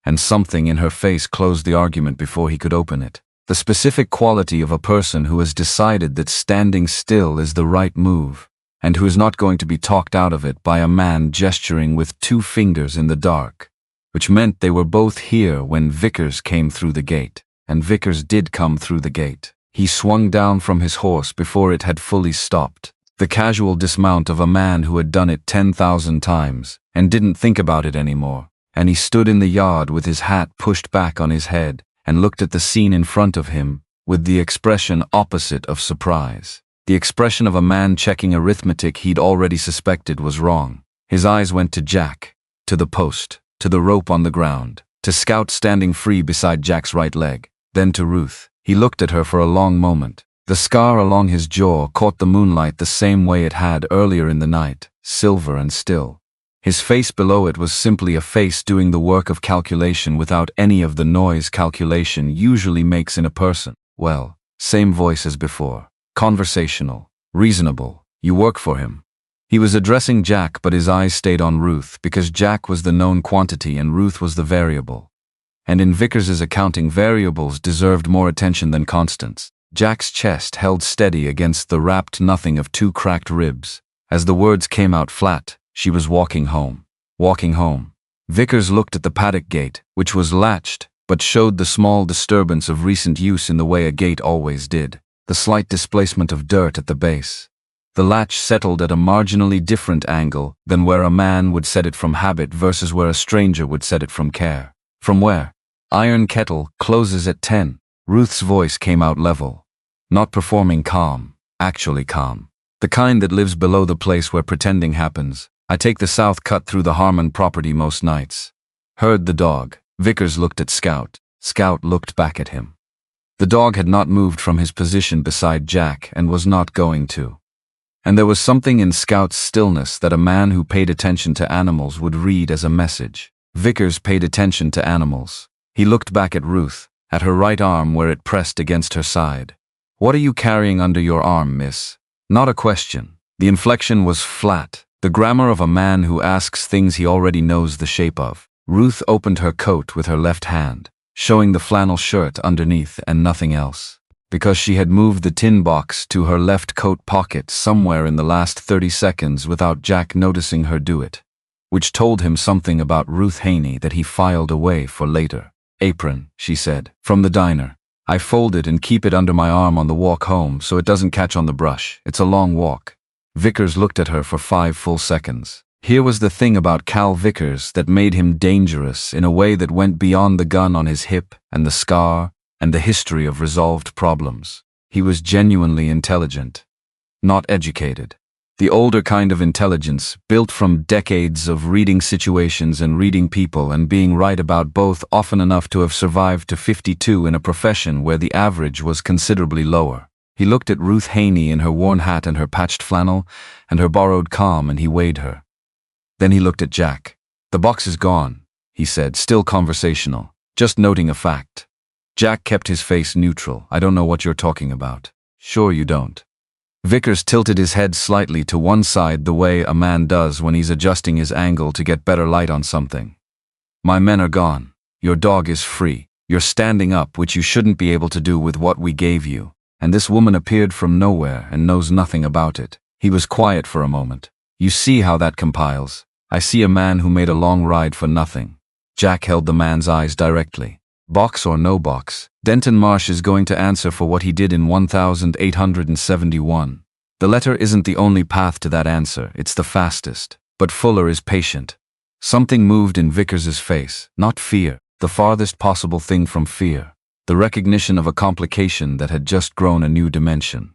S1: and something in her face closed the argument before he could open it. The specific quality of a person who has decided that standing still is the right move, and who is not going to be talked out of it by a man gesturing with two fingers in the dark, which meant they were both here when Vickers came through the gate, and Vickers did come through the gate. He swung down from his horse before it had fully stopped, the casual dismount of a man who had done it 10,000 times and didn't think about it anymore, and he stood in the yard with his hat pushed back on his head and looked at the scene in front of him with the expression opposite of surprise, the expression of a man checking arithmetic he'd already suspected was wrong. His eyes went to Jack, to the post, to the rope on the ground, to Scout standing free beside Jack's right leg, then to Ruth. He looked at her for a long moment. The scar along his jaw caught the moonlight the same way it had earlier in the night, silver and still. His face below it was simply a face doing the work of calculation without any of the noise calculation usually makes in a person. Well, same voice as before. Conversational. Reasonable. You work for him. He was addressing Jack, but his eyes stayed on Ruth because Jack was the known quantity and Ruth was the variable. And in Vickers's accounting, variables deserved more attention than constants. Jack's chest held steady against the wrapped nothing of two cracked ribs. As the words came out flat, she was walking home. Walking home. Vickers looked at the paddock gate, which was latched, but showed the small disturbance of recent use in the way a gate always did, the slight displacement of dirt at the base. The latch settled at a marginally different angle than where a man would set it from habit versus where a stranger would set it from care. From where? Iron kettle closes at 10. Ruth's voice came out level. Not performing calm, actually calm. The kind that lives below the place where pretending happens. I take the south cut through the Harmon property most nights. Heard the dog. Vickers looked at Scout. Scout looked back at him. The dog had not moved from his position beside Jack and was not going to. And there was something in Scout's stillness that a man who paid attention to animals would read as a message. Vickers paid attention to animals. He looked back at Ruth, at her right arm where it pressed against her side. What are you carrying under your arm, miss? Not a question. The inflection was flat, the grammar of a man who asks things he already knows the shape of. Ruth opened her coat with her left hand, showing the flannel shirt underneath and nothing else, because she had moved the tin box to her left coat pocket somewhere in the last 30 seconds without Jack noticing her do it, which told him something about Ruth Haney that he filed away for later. Apron, she said, from the diner. I fold it and keep it under my arm on the walk home so it doesn't catch on the brush. It's a long walk. Vickers looked at her for 5 full seconds. Here was the thing about Cal Vickers that made him dangerous in a way that went beyond the gun on his hip and the scar and the history of resolved problems. He was genuinely intelligent. not educated. The older kind of intelligence, built from decades of reading situations and reading people and being right about both often enough to have survived to 52 in a profession where the average was considerably lower. He looked at Ruth Haney in her worn hat and her patched flannel, and her borrowed calm, and he weighed her. Then he looked at Jack. "The box is gone," he said, still conversational, just noting a fact. Jack kept his face neutral. "I don't know what you're talking about." "Sure you don't." Vickers tilted his head slightly to one side the way a man does when he's adjusting his angle to get better light on something. "My men are gone. Your dog is free. You're standing up, which you shouldn't be able to do with what we gave you. And this woman appeared from nowhere and knows nothing about it." He was quiet for a moment. "You see how that compiles? I see a man who made a long ride for nothing." Jack held the man's eyes directly. "Box or no box, Denton Marsh is going to answer for what he did in 1871. The letter isn't the only path to that answer, it's the fastest. But Fuller is patient." Something moved in Vickers's face, not fear, the farthest possible thing from fear. The recognition of a complication that had just grown a new dimension.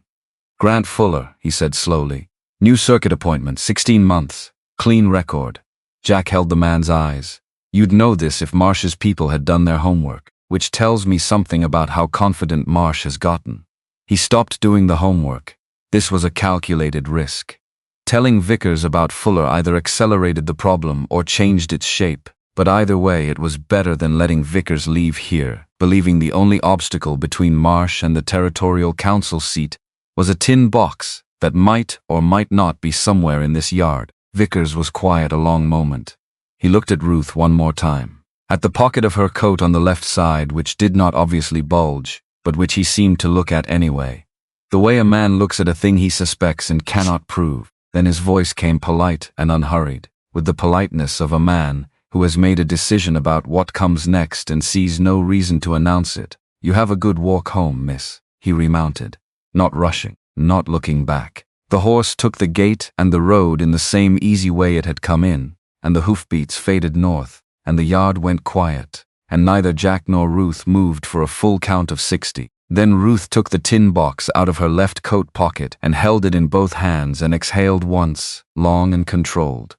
S1: "Grant Fuller," he said slowly. "New circuit appointment, 16 months. Clean record." Jack held the man's eyes. "You'd know this if Marsh's people had done their homework, which tells me something about how confident Marsh has gotten." He stopped doing the homework. This was a calculated risk. Telling Vickers about Fuller either accelerated the problem or changed its shape, but either way it was better than letting Vickers leave here, believing the only obstacle between Marsh and the territorial council seat was a tin box that might or might not be somewhere in this yard. Vickers was quiet a long moment. He looked at Ruth one more time. At the pocket of her coat on the left side, which did not obviously bulge, but which he seemed to look at anyway. The way a man looks at a thing he suspects and cannot prove. Then his voice came polite and unhurried, with the politeness of a man who has made a decision about what comes next and sees no reason to announce it. "You have a good walk home, miss." He remounted, not rushing, not looking back. The horse took the gate and the road in the same easy way it had come in, and the hoofbeats faded north, and the yard went quiet, and neither Jack nor Ruth moved for a full count of 60. Then Ruth took the tin box out of her left coat pocket and held it in both hands and exhaled once, long and controlled.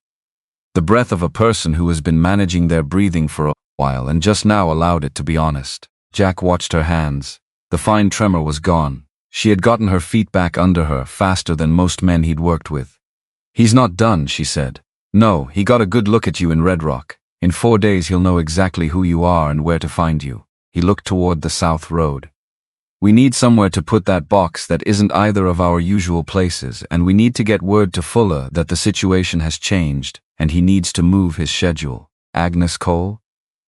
S1: The breath of a person who has been managing their breathing for a while and just now allowed it to be honest. Jack watched her hands. The fine tremor was gone. She had gotten her feet back under her faster than most men he'd worked with. "He's not done," she said. "No, he got a good look at you in Red Rock. In 4 days he'll know exactly who you are and where to find you." He looked toward the south road. "We need somewhere to put that box that isn't either of our usual places, and we need to get word to Fuller that the situation has changed, and he needs to move his schedule." "Agnes Cole?"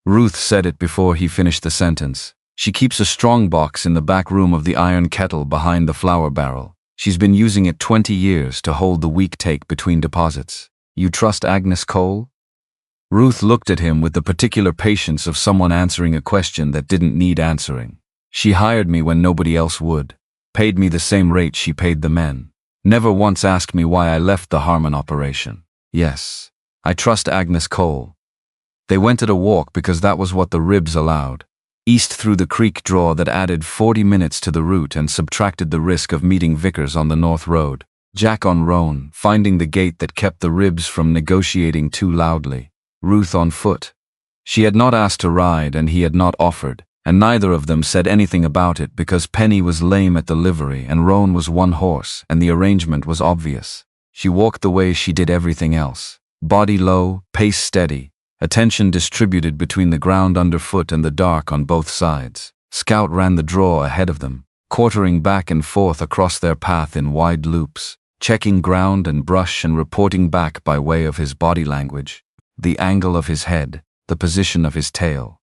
S1: Ruth said it before he finished the sentence. "She keeps a strong box in the back room of the iron kettle behind the flour barrel. She's been using it 20 years to hold the week take between deposits." "You trust Agnes Cole?" Ruth looked at him with the particular patience of someone answering a question that didn't need answering. "She hired me when nobody else would. Paid me the same rate she paid the men. Never once asked me why I left the Harmon operation. Yes, I trust Agnes Cole." They went at a walk because that was what the ribs allowed. East through the creek draw that added 40 minutes to the route and subtracted the risk of meeting Vickers on the north road. Jack on roan, finding the gate that kept the ribs from negotiating too loudly. Ruth on foot. She had not asked to ride and he had not offered, and neither of them said anything about it because Penny was lame at the livery and Roan was one horse and the arrangement was obvious. She walked the way she did everything else. Body low, pace steady, attention distributed between the ground underfoot and the dark on both sides. Scout ran the draw ahead of them, quartering back and forth across their path in wide loops, checking ground and brush and reporting back by way of his body language, the angle of his head, the position of his tail.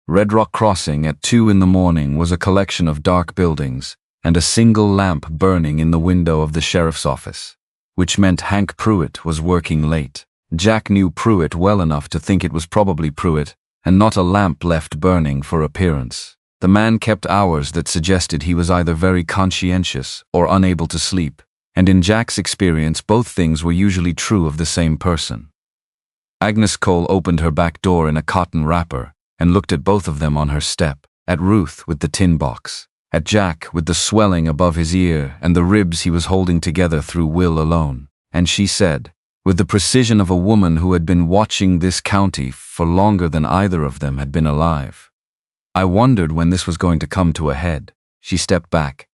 S1: Red Rock Crossing at 2 in the morning was a collection of dark buildings and a single lamp burning in the window of the sheriff's office, which meant Hank Pruitt was working late. Jack knew Pruitt well enough to think it was probably Pruitt, and not a lamp left burning for appearance. The man kept hours that suggested he was either very conscientious or unable to sleep, and in Jack's experience both things were usually true of the same person. Agnes Cole opened her back door in a cotton wrapper and looked at both of them on her step, at Ruth with the tin box. at Jack with the swelling above his ear and the ribs he was holding together through will alone. And she said, with the precision of a woman who had been watching this county for longer than either of them had been alive, "I wondered when this was going to come to a head." She stepped back.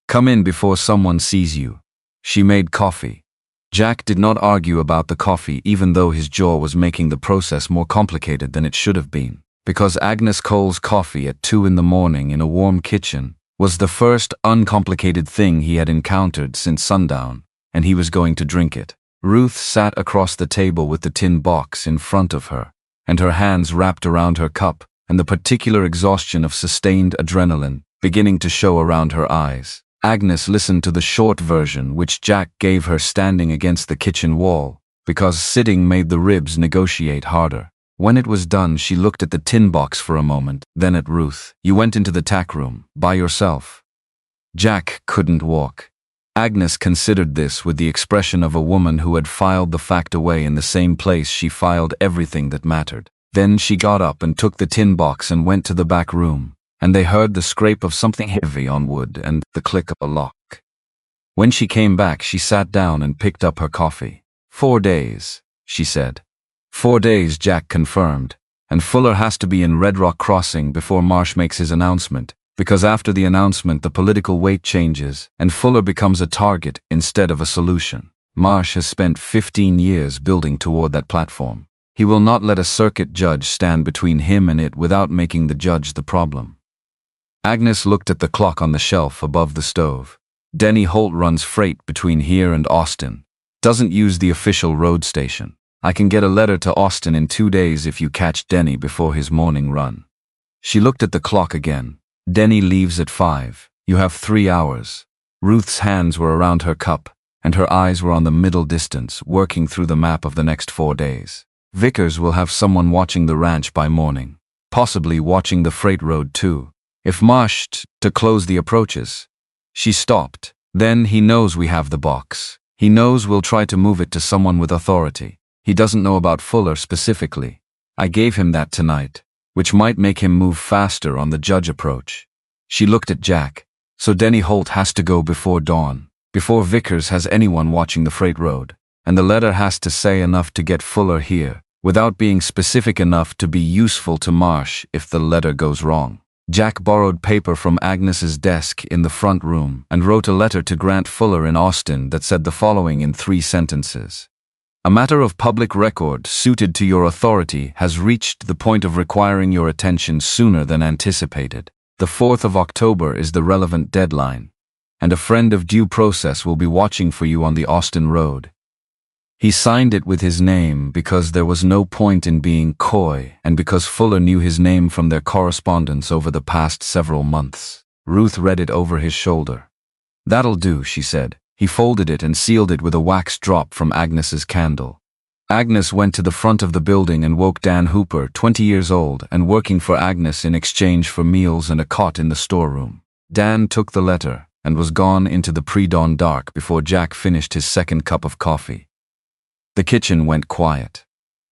S1: "Come in before someone sees you." She made coffee. Jack did not argue about the coffee, even though his jaw was making the process more complicated than it should have been, because Agnes Cole's coffee at 2 in the morning in a warm kitchen was the first uncomplicated thing he had encountered since sundown, and he was going to drink it. Ruth sat across the table with the tin box in front of her, and her hands wrapped around her cup, and the particular exhaustion of sustained adrenaline beginning to show around her eyes. Agnes listened to the short version, which Jack gave her standing against the kitchen wall, because sitting made the ribs negotiate harder. When it was done, she looked at the tin box for a moment, then at Ruth. "You went into the tack room, by yourself." Jack couldn't walk. Agnes considered this with the expression of a woman who had filed the fact away in the same place she filed everything that mattered. Then she got up and took the tin box and went to the back room, and they heard the scrape of something heavy on wood and the click of a lock. When she came back, she sat down and picked up her coffee. 4 days, she said. 4 days, Jack confirmed, and Fuller has to be in Red Rock Crossing before Marsh makes his announcement, because after the announcement the political weight changes and Fuller becomes a target instead of a solution. Marsh has spent 15 years building toward that platform. He will not let a circuit judge stand between him and it without making the judge the problem. Agnes looked at the clock on the shelf above the stove. "Denny Holt runs freight between here and Austin. Doesn't use the official road station. I can get a letter to Austin in 2 days if you catch Denny before his morning run." She looked at the clock again. "Denny leaves at 5. You have 3 hours. Ruth's hands were around her cup, and her eyes were on the middle distance, working through the map of the next 4 days. Vickers will have someone watching the ranch by morning, possibly watching the freight road too. If Marsh to close the approaches." She stopped. "Then he knows we have the box. He knows we'll try to move it to someone with authority. He doesn't know about Fuller specifically. I gave him that tonight, which might make him move faster on the judge approach." She looked at Jack. "So Denny Holt has to go before dawn, before Vickers has anyone watching the freight road, and the letter has to say enough to get Fuller here, without being specific enough to be useful to Marsh if the letter goes wrong." Jack borrowed paper from Agnes's desk in the front room and wrote a letter to Grant Fuller in Austin that said the following in 3 sentences. "A matter of public record suited to your authority has reached the point of requiring your attention sooner than anticipated. The 4th of October is the relevant deadline, and a friend of due process will be watching for you on the Austin Road." He signed it with his name because there was no point in being coy and because Fuller knew his name from their correspondence over the past several months. Ruth read it over his shoulder. "That'll do," she said. He folded it and sealed it with a wax drop from Agnes's candle. Agnes went to the front of the building and woke Dan Hooper, 20 years old and working for Agnes in exchange for meals and a cot in the storeroom. Dan took the letter and was gone into the pre-dawn dark before Jack finished his second cup of coffee. The kitchen went quiet.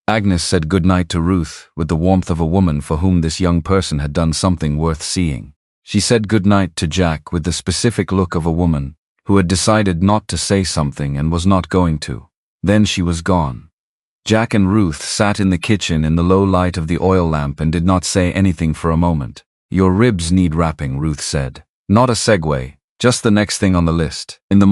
S1: Agnes said goodnight to Ruth with the warmth of a woman for whom this young person had done something worth seeing. She said goodnight to Jack with the specific look of a woman who had decided not to say something and was not going to. Then she was gone. Jack and Ruth sat in the kitchen in the low light of the oil lamp and did not say anything for a moment. "Your ribs need wrapping," Ruth said. "Not a segue, just the next thing on the list. In the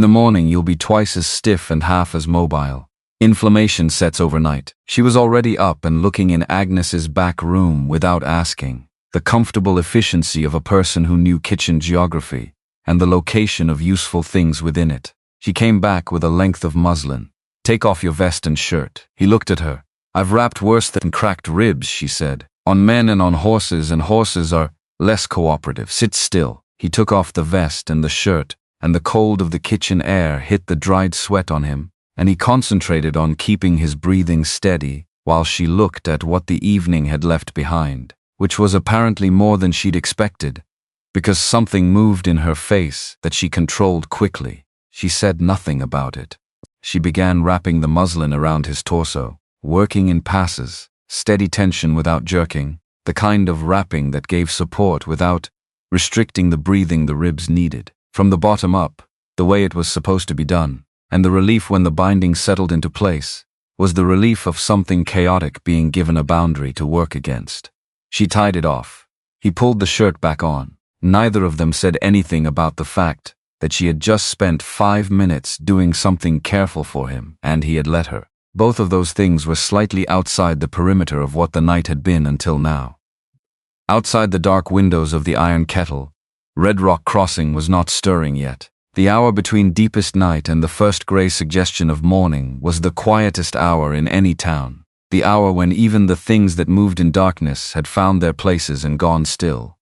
S1: morning you'll be twice as stiff and half as mobile. Inflammation sets overnight." She was already up and looking in Agnes's back room without asking. The comfortable efficiency of a person who knew kitchen geography and the location of useful things within it. She came back with a length of muslin. "Take off your vest and shirt." He looked at her. "I've wrapped worse than cracked ribs," she said. "On men and on horses, and horses are less cooperative. Sit still." He took off the vest and the shirt, and the cold of the kitchen air hit the dried sweat on him, and he concentrated on keeping his breathing steady while she looked at what the evening had left behind, which was apparently more than she'd expected, because something moved in her face that she controlled quickly. She said nothing about it. She began wrapping the muslin around his torso, working in passes, steady tension without jerking, the kind of wrapping that gave support without restricting the breathing the ribs needed. From the bottom up, the way it was supposed to be done, and the relief when the binding settled into place, was the relief of something chaotic being given a boundary to work against. She tied it off. He pulled the shirt back on. Neither of them said anything about the fact that she had just spent 5 minutes doing something careful for him, and he had let her. Both of those things were slightly outside the perimeter of what the night had been until now. Outside the dark windows of the iron kettle, Red Rock Crossing was not stirring yet. The hour between deepest night and the first gray suggestion of morning was the quietest hour in any town, the hour when even the things that moved in darkness had found their places and gone still.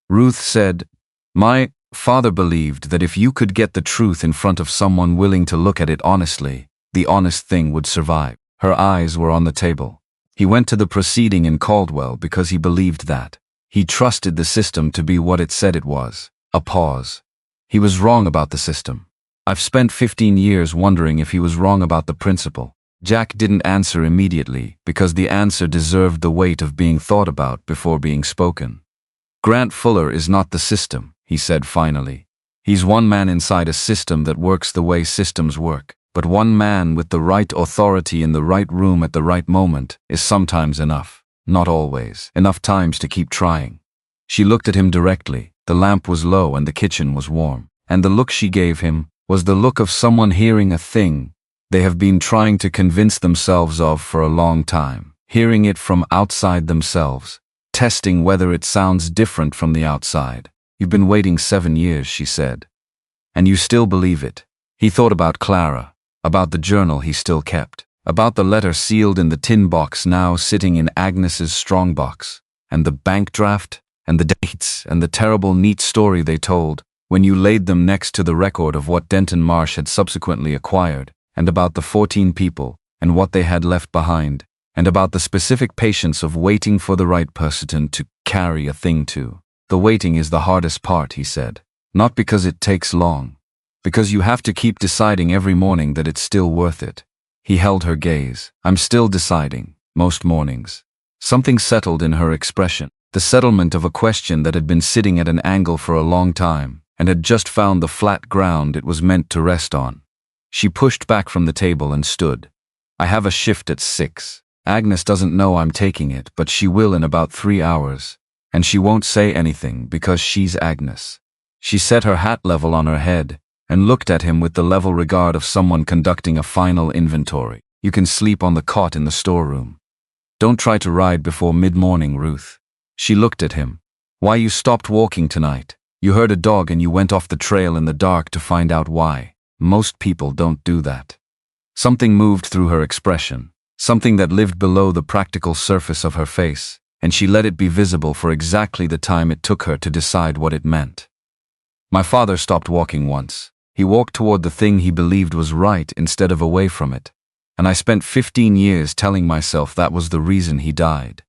S1: Ruth said, "My father believed that if you could get the truth in front of someone willing to look at it honestly, the honest thing would survive." Her eyes were on the table. He went to the proceeding in Caldwell because he believed that. He trusted the system to be what it said it was. A pause. He was wrong about the system. I've spent 15 years wondering if he was wrong about the principle. Jack didn't answer immediately because the answer deserved the weight of being thought about before being spoken. Grant Fuller is not the system, he said finally. He's one man inside a system that works the way systems work, but one man with the right authority in the right room at the right moment is sometimes enough. Not always. Enough times to keep trying. She looked at him directly. The lamp was low and the kitchen was warm. And the look she gave him was the look of someone hearing a thing they have been trying to convince themselves of for a long time. Hearing it from outside themselves. Testing whether it sounds different from the outside. "You've been waiting 7 years," she said. "And you still believe it." He thought about Clara, about the journal he still kept, about the letter sealed in the tin box now sitting in Agnes's strongbox, and the bank draft, and the dates, and the terrible neat story they told when you laid them next to the record of what Denton Marsh had subsequently acquired, and about the 14 people, and what they had left behind, and about the specific patience of waiting for the right person to carry a thing to. "The waiting is the hardest part," he said. "Not because it takes long. Because you have to keep deciding every morning that it's still worth it." He held her gaze. "I'm still deciding, most mornings." Something settled in her expression. The settlement of a question that had been sitting at an angle for a long time, and had just found the flat ground it was meant to rest on. She pushed back from the table and stood. "I have a shift at 6. Agnes doesn't know I'm taking it, but she will in about 3 hours. And she won't say anything because she's Agnes." She set her hat level on her head and looked at him with the level regard of someone conducting a final inventory. "You can sleep on the cot in the storeroom. Don't try to ride before mid-morning, Ruth." She looked at him. "Why you stopped walking tonight? You heard a dog and you went off the trail in the dark to find out why. Most people don't do that." Something moved through her expression, something that lived below the practical surface of her face, and she let it be visible for exactly the time it took her to decide what it meant. "My father stopped walking once. He walked toward the thing he believed was right instead of away from it. And I spent 15 years telling myself that was the reason he died.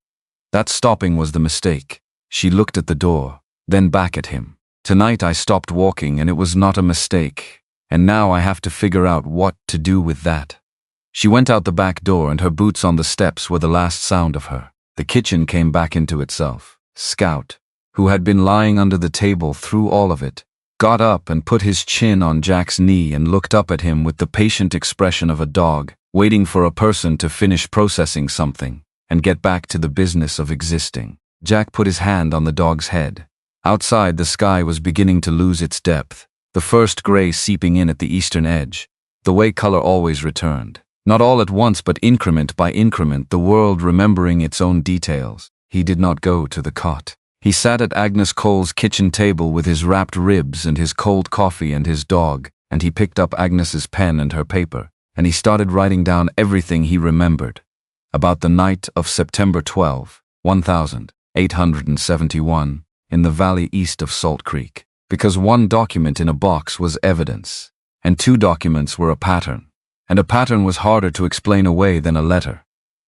S1: That stopping was the mistake." She looked at the door, then back at him. "Tonight I stopped walking and it was not a mistake, and now I have to figure out what to do with that." She went out the back door and her boots on the steps were the last sound of her. The kitchen came back into itself. Scout, who had been lying under the table through all of it, got up and put his chin on Jack's knee and looked up at him with the patient expression of a dog, waiting for a person to finish processing something and get back to the business of existing. Jack put his hand on the dog's head. Outside, the sky was beginning to lose its depth, the first gray seeping in at the eastern edge, the way color always returned. Not all at once, but increment by increment, the world remembering its own details. He did not go to the cot. He sat at Agnes Cole's kitchen table with his wrapped ribs and his cold coffee and his dog, and he picked up Agnes's pen and her paper, and he started writing down everything he remembered about the night of September 12, 1871, in the valley east of Salt Creek. Because one document in a box was evidence, and 2 documents were a pattern, and a pattern was harder to explain away than a letter.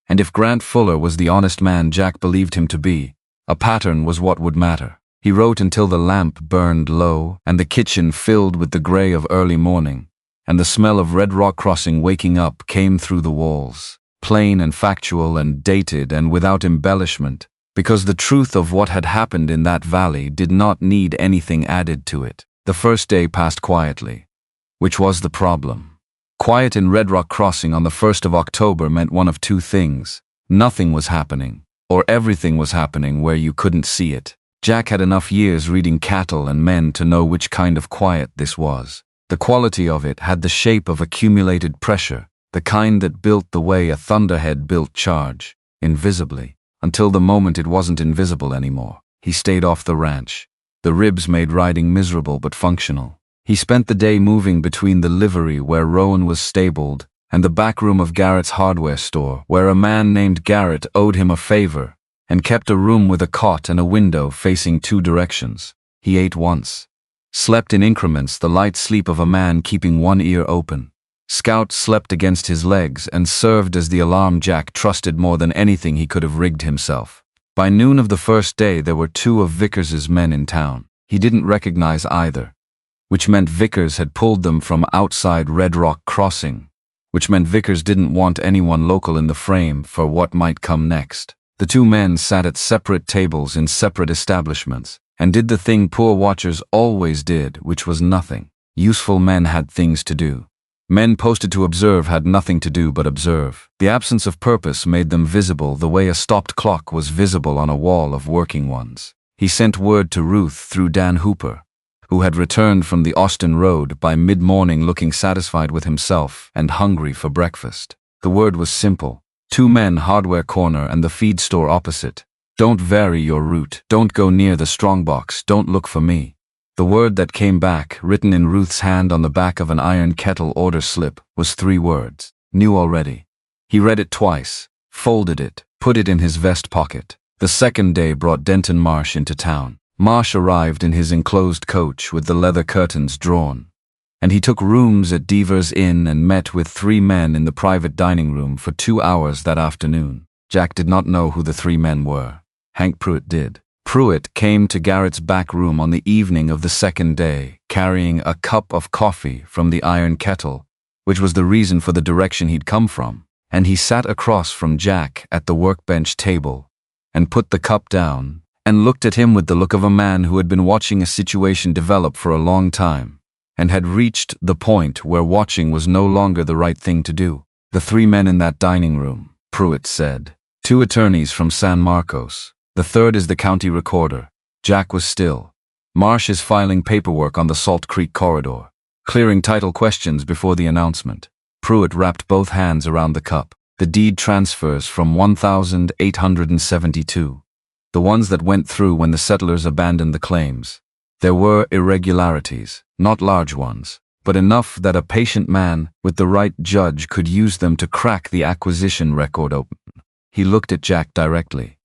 S1: And if Grant Fuller was the honest man Jack believed him to be, a pattern was what would matter. He wrote until the lamp burned low, and the kitchen filled with the gray of early morning, and the smell of Red Rock Crossing waking up came through the walls. Plain and factual and dated and without embellishment, because the truth of what had happened in that valley did not need anything added to it. The first day passed quietly, which was the problem. Quiet in Red Rock Crossing on the 1st of October meant one of two things. Nothing was happening, or everything was happening where you couldn't see it. Jack had enough years reading cattle and men to know which kind of quiet this was. The quality of it had the shape of accumulated pressure, the kind that built the way a thunderhead built charge, invisibly, until the moment it wasn't invisible anymore. He stayed off the ranch. The ribs made riding miserable but functional. He spent the day moving between the livery where Rowan was stabled and the back room of Garrett's hardware store, where a man named Garrett owed him a favor and kept a room with a cot and a window facing two directions. He ate once. Slept in increments, the light sleep of a man keeping one ear open. Scout slept against his legs and served as the alarm Jack trusted more than anything he could have rigged himself. By noon of the first day there were two of Vickers's men in town. He didn't recognize either, which meant Vickers had pulled them from outside Red Rock Crossing, which meant Vickers didn't want anyone local in the frame for what might come next. The two men sat at separate tables in separate establishments, and did the thing poor watchers always did, which was nothing. Useful men had things to do. Men posted to observe had nothing to do but observe. The absence of purpose made them visible the way a stopped clock was visible on a wall of working ones. He sent word to Ruth through Dan Hooper, who had returned from the Austin Road by mid-morning looking satisfied with himself and hungry for breakfast. The word was simple. 2 men, hardware corner and the feed store opposite. Don't vary your route. Don't go near the strongbox. Don't look for me. The word that came back, written in Ruth's hand on the back of an iron kettle order slip, was 3 words. Knew already. He read it twice, folded it, put it in his vest pocket. The second day brought Denton Marsh into town. Marsh arrived in his enclosed coach with the leather curtains drawn, and he took rooms at Deaver's Inn and met with 3 men in the private dining room for 2 hours that afternoon. Jack did not know who the 3 men were. Hank Pruitt did. Pruitt came to Garrett's back room on the evening of the second day, carrying a cup of coffee from the iron kettle, which was the reason for the direction he'd come from, and he sat across from Jack at the workbench table and put the cup down and looked at him with the look of a man who had been watching a situation develop for a long time and had reached the point where watching was no longer the right thing to do. The 3 men in that dining room, Pruitt said. 2 attorneys from San Marcos. The third is the county recorder. Jack was still. Marsh is filing paperwork on the Salt Creek corridor, clearing title questions before the announcement. Pruitt wrapped both hands around the cup. The deed transfers from 1,872. The ones that went through when the settlers abandoned the claims. There were irregularities, not large ones, but enough that a patient man with the right judge could use them to crack the acquisition record open. He looked at Jack directly.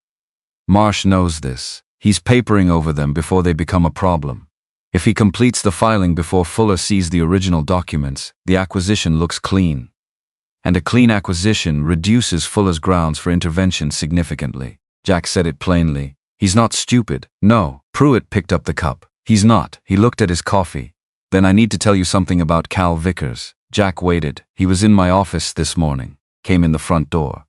S1: Marsh knows this. He's papering over them before they become a problem. If he completes the filing before Fuller sees the original documents, the acquisition looks clean. And a clean acquisition reduces Fuller's grounds for intervention significantly. Jack said it plainly. He's not stupid. No. Pruitt picked up the cup. He's not. He looked at his coffee. Then I need to tell you something about Cal Vickers. Jack waited. He was in my office this morning. Came in the front door.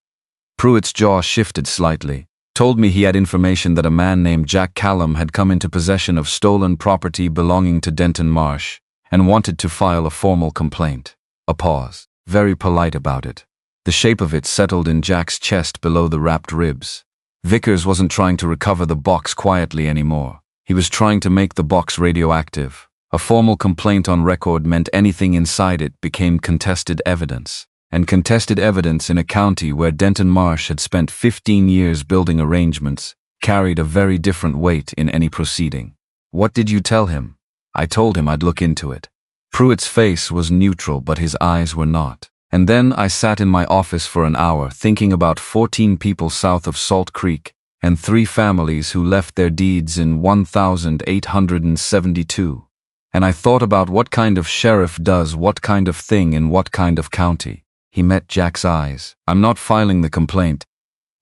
S1: Pruitt's jaw shifted slightly. Told me he had information that a man named Jack Callum had come into possession of stolen property belonging to Denton Marsh and wanted to file a formal complaint. A pause. Very polite about it. The shape of it settled in Jack's chest below the wrapped ribs. Vickers wasn't trying to recover the box quietly anymore. He was trying to make the box radioactive. A formal complaint on record meant anything inside it became contested evidence. And contested evidence in a county where Denton Marsh had spent 15 years building arrangements carried a very different weight in any proceeding. What did you tell him? I told him I'd look into it. Pruitt's face was neutral, but his eyes were not. And then I sat in my office for an hour thinking about 14 people south of Salt Creek and 3 families who left their deeds in 1,872. And I thought about what kind of sheriff does what kind of thing in what kind of county. He met Jack's eyes. I'm not filing the complaint,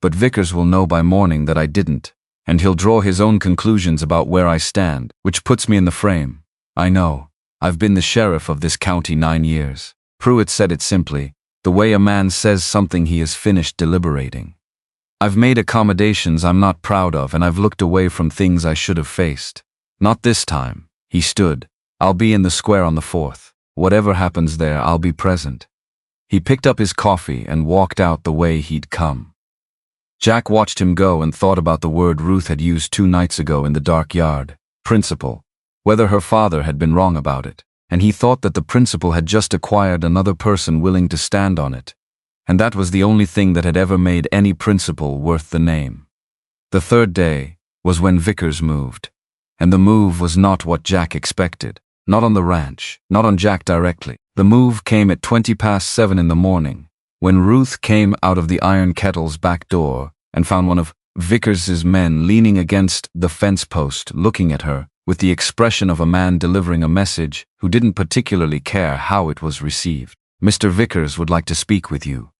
S1: but Vickers will know by morning that I didn't, and he'll draw his own conclusions about where I stand, which puts me in the frame. I know. I've been the sheriff of this county 9 years. Pruitt said it simply, the way a man says something he is finished deliberating. I've made accommodations I'm not proud of, and I've looked away from things I should have faced. Not this time. He stood. I'll be in the square on the 4th. Whatever happens there, I'll be present. He picked up his coffee and walked out the way he'd come. Jack watched him go and thought about the word Ruth had used 2 nights ago in the dark yard. Principle. Whether her father had been wrong about it. And he thought that the principle had just acquired another person willing to stand on it. And that was the only thing that had ever made any principle worth the name. The 3rd day was when Vickers moved. And the move was not what Jack expected. Not on the ranch, not on Jack directly. The move came at 7:20 in the morning, when Ruth came out of the Iron Kettle's back door and found one of Vickers's men leaning against the fence post looking at her with the expression of a man delivering a message who didn't particularly care how it was received. "Mr. Vickers would like to speak with you."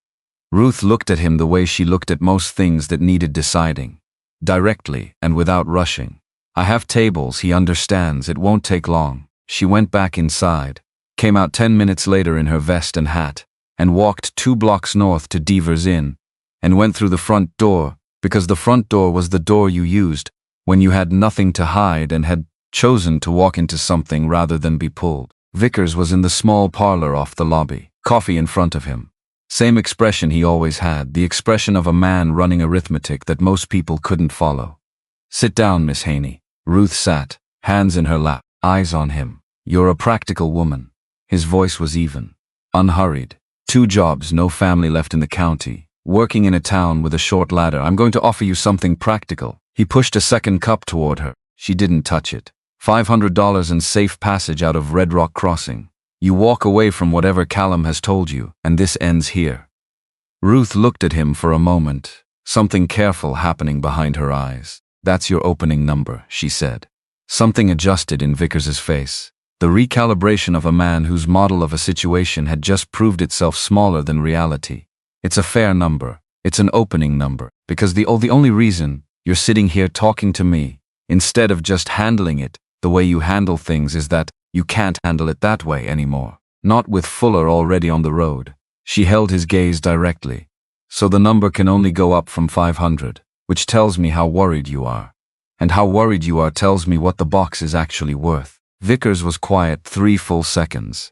S1: Ruth looked at him the way she looked at most things that needed deciding. Directly and without rushing. "I have tables, he understands, it won't take long." She went back inside, came out 10 minutes later in her vest and hat, and walked 2 blocks north to Deaver's Inn, and went through the front door, because the front door was the door you used when you had nothing to hide and had chosen to walk into something rather than be pulled. Vickers was in the small parlor off the lobby, coffee in front of him. Same expression he always had, the expression of a man running arithmetic that most people couldn't follow. "Sit down, Miss Haney." Ruth sat, hands in her lap, eyes on him. "You're a practical woman." His voice was even, unhurried. 2 jobs, no family left in the county, working in a town with a short ladder. "I'm going to offer you something practical." He pushed a second cup toward her. She didn't touch it. $500 and safe passage out of Red Rock Crossing. You walk away from whatever Callum has told you, and this ends here. Ruth looked at him for a moment, something careful happening behind her eyes. "That's your opening number," she said. Something adjusted in Vickers's face. The recalibration of a man whose model of a situation had just proved itself smaller than reality. "It's a fair number. It's an opening number. Because the only reason you're sitting here talking to me, instead of just handling it the way you handle things, is that you can't handle it that way anymore. Not with Fuller already on the road." She held his gaze directly. "So the number can only go up from 500, which tells me how worried you are. And how worried you are tells me what the box is actually worth." Vickers was quiet 3 full seconds.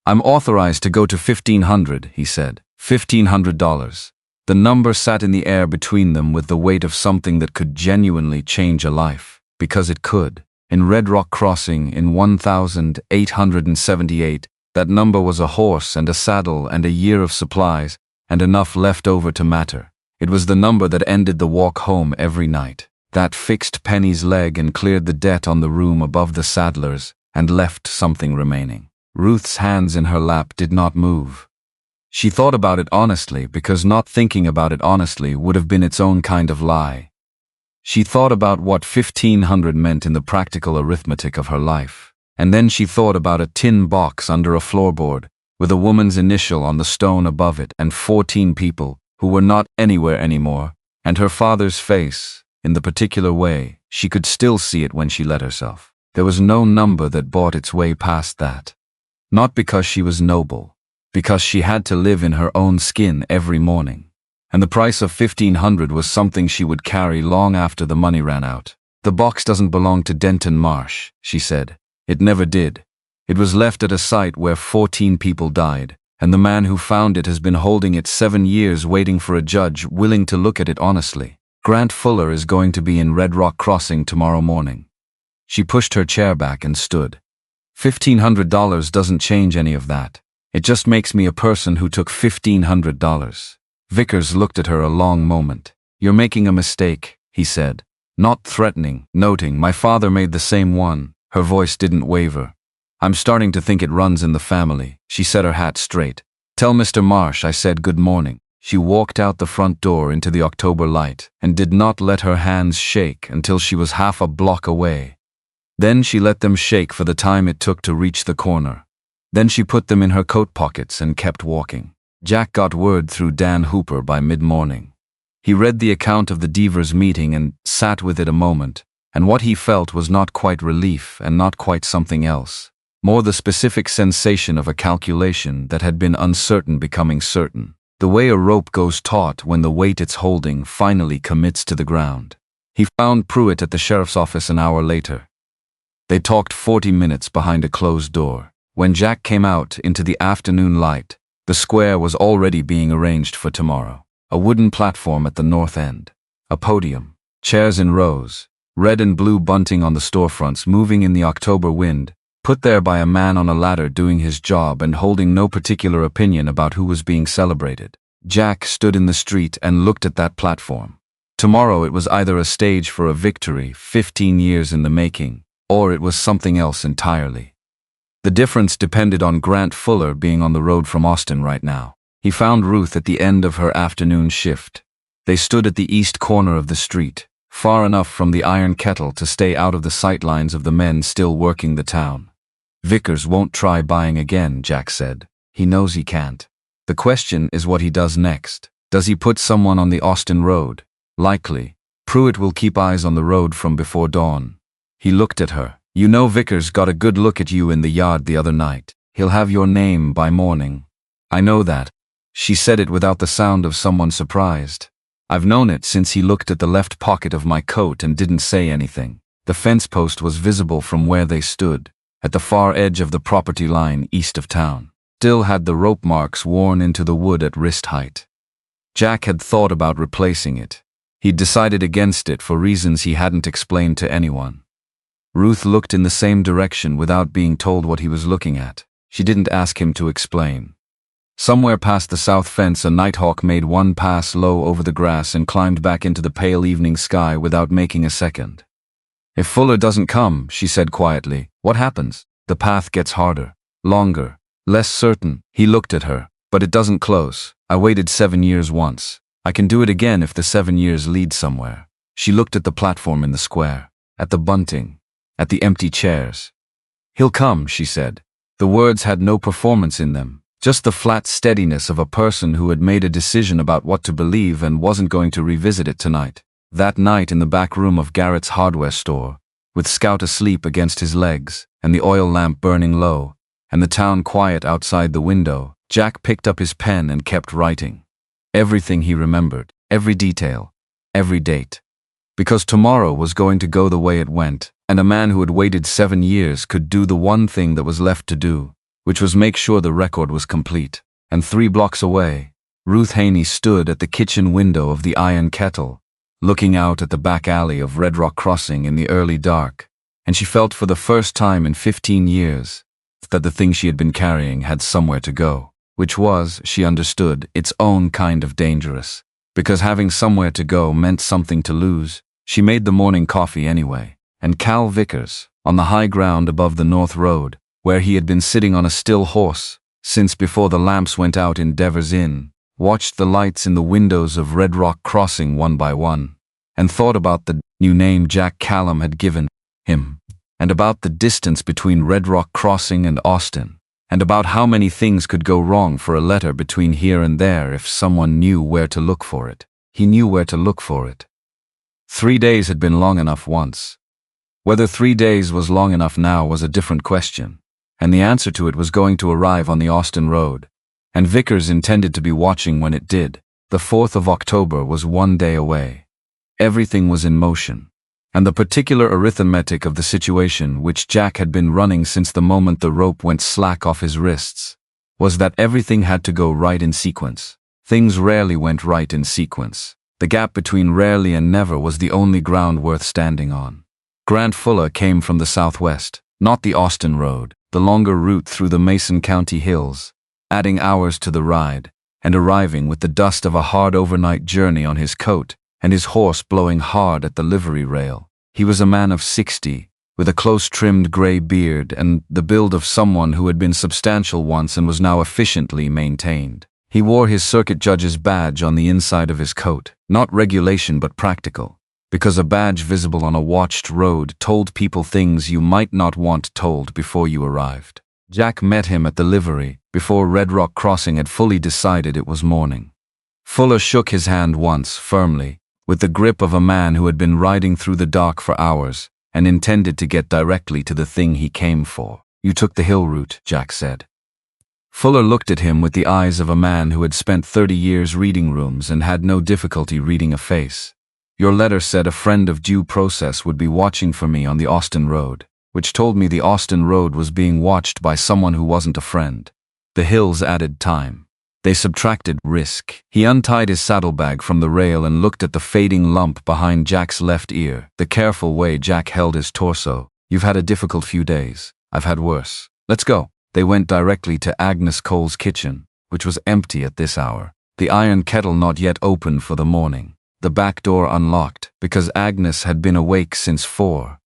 S1: "I'm authorized to go to 1,500, he said. $1,500. The number sat in the air between them with the weight of something that could genuinely change a life. Because it could. In Red Rock Crossing in 1878, that number was a horse and a saddle and a year of supplies, and enough left over to matter. It was the number that ended the walk home every night. That fixed Penny's leg and cleared the debt on the room above the saddlers and left something remaining. Ruth's hands in her lap did not move. She thought about it honestly, because not thinking about it honestly would have been its own kind of lie. She thought about what 1,500 meant in the practical arithmetic of her life. And then she thought about a tin box under a floorboard with a woman's initial on the stone above it and 14 people who were not anywhere anymore, and her father's face. In the particular way, she could still see it when she let herself. There was no number that bought its way past that. Not because she was noble, because she had to live in her own skin every morning. And the price of 1,500 was something she would carry long after the money ran out. "The box doesn't belong to Denton Marsh," she said. "It never did. It was left at a site where 14 people died, and the man who found it has been holding it 7 years waiting for a judge willing to look at it honestly. Grant Fuller is going to be in Red Rock Crossing tomorrow morning." She pushed her chair back and stood. $1,500 doesn't change any of that. It just makes me a person who took $1,500. Vickers looked at her a long moment. "You're making a mistake," he said. Not threatening, noting, "My father made the same one." Her voice didn't waver. "I'm starting to think it runs in the family." She set her hat straight. "Tell Mr. Marsh I said good morning." She walked out the front door into the October light and did not let her hands shake until she was half a block away. Then she let them shake for the time it took to reach the corner. Then she put them in her coat pockets and kept walking. Jack got word through Dan Hooper by mid-morning. He read the account of the Deavers meeting and sat with it a moment, and what he felt was not quite relief and not quite something else. More the specific sensation of a calculation that had been uncertain becoming certain. the way a rope goes taut when the weight it's holding finally commits to the ground. He found Pruitt at the sheriff's office an hour later. They talked 40 minutes behind a closed door. When Jack came out into the afternoon light, the square was already being arranged for tomorrow. A wooden platform at the north end. A podium. Chairs in rows. Red and blue bunting on the storefronts moving in the October wind, put there by a man on a ladder doing his job and holding no particular opinion about who was being celebrated. Jack stood in the street and looked at that platform. Tomorrow it was either a stage for a victory 15 years in the making, or it was something else entirely. The difference depended on Grant Fuller being on the road from Austin right now. He found Ruth at the end of her afternoon shift. They stood at the east corner of the street, far enough from the iron kettle to stay out of the sightlines of the men still working the town. Vickers won't try buying again, Jack said. He knows he can't. The question is what he does next. Does he put someone on the Austin road? Likely. Pruitt will keep eyes on the road from before dawn. He looked at her. You know Vickers got a good look at you in the yard the other night. He'll have your name by morning. I know that. She said it without the sound of someone surprised. I've known it since he looked at the left pocket of my coat and didn't say anything. The fence post was visible from where they stood, at the far edge of the property line east of town. Still had the rope marks worn into the wood at wrist height. Jack had thought about replacing it. He'd decided against it for reasons he hadn't explained to anyone. Ruth looked in the same direction without being told what he was looking at. She didn't ask him to explain. Somewhere past the south fence a nighthawk made one pass low over the grass and climbed back into the pale evening sky without making a second. If Fuller doesn't come, she said quietly, what happens? The path gets harder, longer, less certain. He looked at her. But it doesn't close. I waited 7 years once. I can do it again if the 7 years lead somewhere. She looked at the platform in the square, at the bunting, at the empty chairs. He'll come, she said. The words had no performance in them. Just the flat steadiness of a person who had made a decision about what to believe and wasn't going to revisit it tonight. That night in the back room of Garrett's hardware store, with Scout asleep against his legs, and the oil lamp burning low, and the town quiet outside the window, Jack picked up his pen and kept writing. Everything he remembered, every detail, every date. Because tomorrow was going to go the way it went, and a man who had waited 7 years could do the one thing that was left to do, which was make sure the record was complete. And 3 blocks away, Ruth Haney stood at the kitchen window of the Iron Kettle, looking out at the back alley of Red Rock Crossing in the early dark, and she felt for the first time in 15 years that the thing she had been carrying had somewhere to go, which was, she understood, its own kind of dangerous. Because having somewhere to go meant something to lose, she made the morning coffee anyway, and Cal Vickers, on the high ground above the North Road, where he had been sitting on a still horse since before the lamps went out in Devers Inn, watched the lights in the windows of Red Rock Crossing one by one, and thought about the new name Jack Callum had given him, and about the distance between Red Rock Crossing and Austin, and about how many things could go wrong for a letter between here and there if someone knew where to look for it. He knew where to look for it. 3 days had been long enough once. Whether 3 days was long enough now was a different question, and the answer to it was going to arrive on the Austin Road, and Vickers intended to be watching when it did. The 4th of October was 1 day away. Everything was in motion, and the particular arithmetic of the situation which Jack had been running since the moment the rope went slack off his wrists was that everything had to go right in sequence. Things rarely went right in sequence. The gap between rarely and never was the only ground worth standing on. Grant Fuller came from the southwest, not the Austin Road, the longer route through the Mason County hills, adding hours to the ride, and arriving with the dust of a hard overnight journey on his coat and his horse blowing hard at the livery rail. He was a man of 60, with a close-trimmed gray beard and the build of someone who had been substantial once and was now efficiently maintained. He wore his circuit judge's badge on the inside of his coat, not regulation but practical, because a badge visible on a watched road told people things you might not want told before you arrived. Jack met him at the livery, before Red Rock Crossing had fully decided it was morning. Fuller shook his hand once, firmly, with the grip of a man who had been riding through the dark for hours, and intended to get directly to the thing he came for. You took the hill route, Jack said. Fuller looked at him with the eyes of a man who had spent 30 years reading rooms and had no difficulty reading a face. Your letter said a friend of due process would be watching for me on the Austin Road, which told me the Austin Road was being watched by someone who wasn't a friend. The hills added time. They subtracted risk. He untied his saddlebag from the rail and looked at the fading lump behind Jack's left ear, the careful way Jack held his torso. You've had a difficult few days. I've had worse. Let's go. They went directly to Agnes Cole's kitchen, which was empty at this hour, the iron kettle not yet open for the morning, the back door unlocked because Agnes had been awake since 4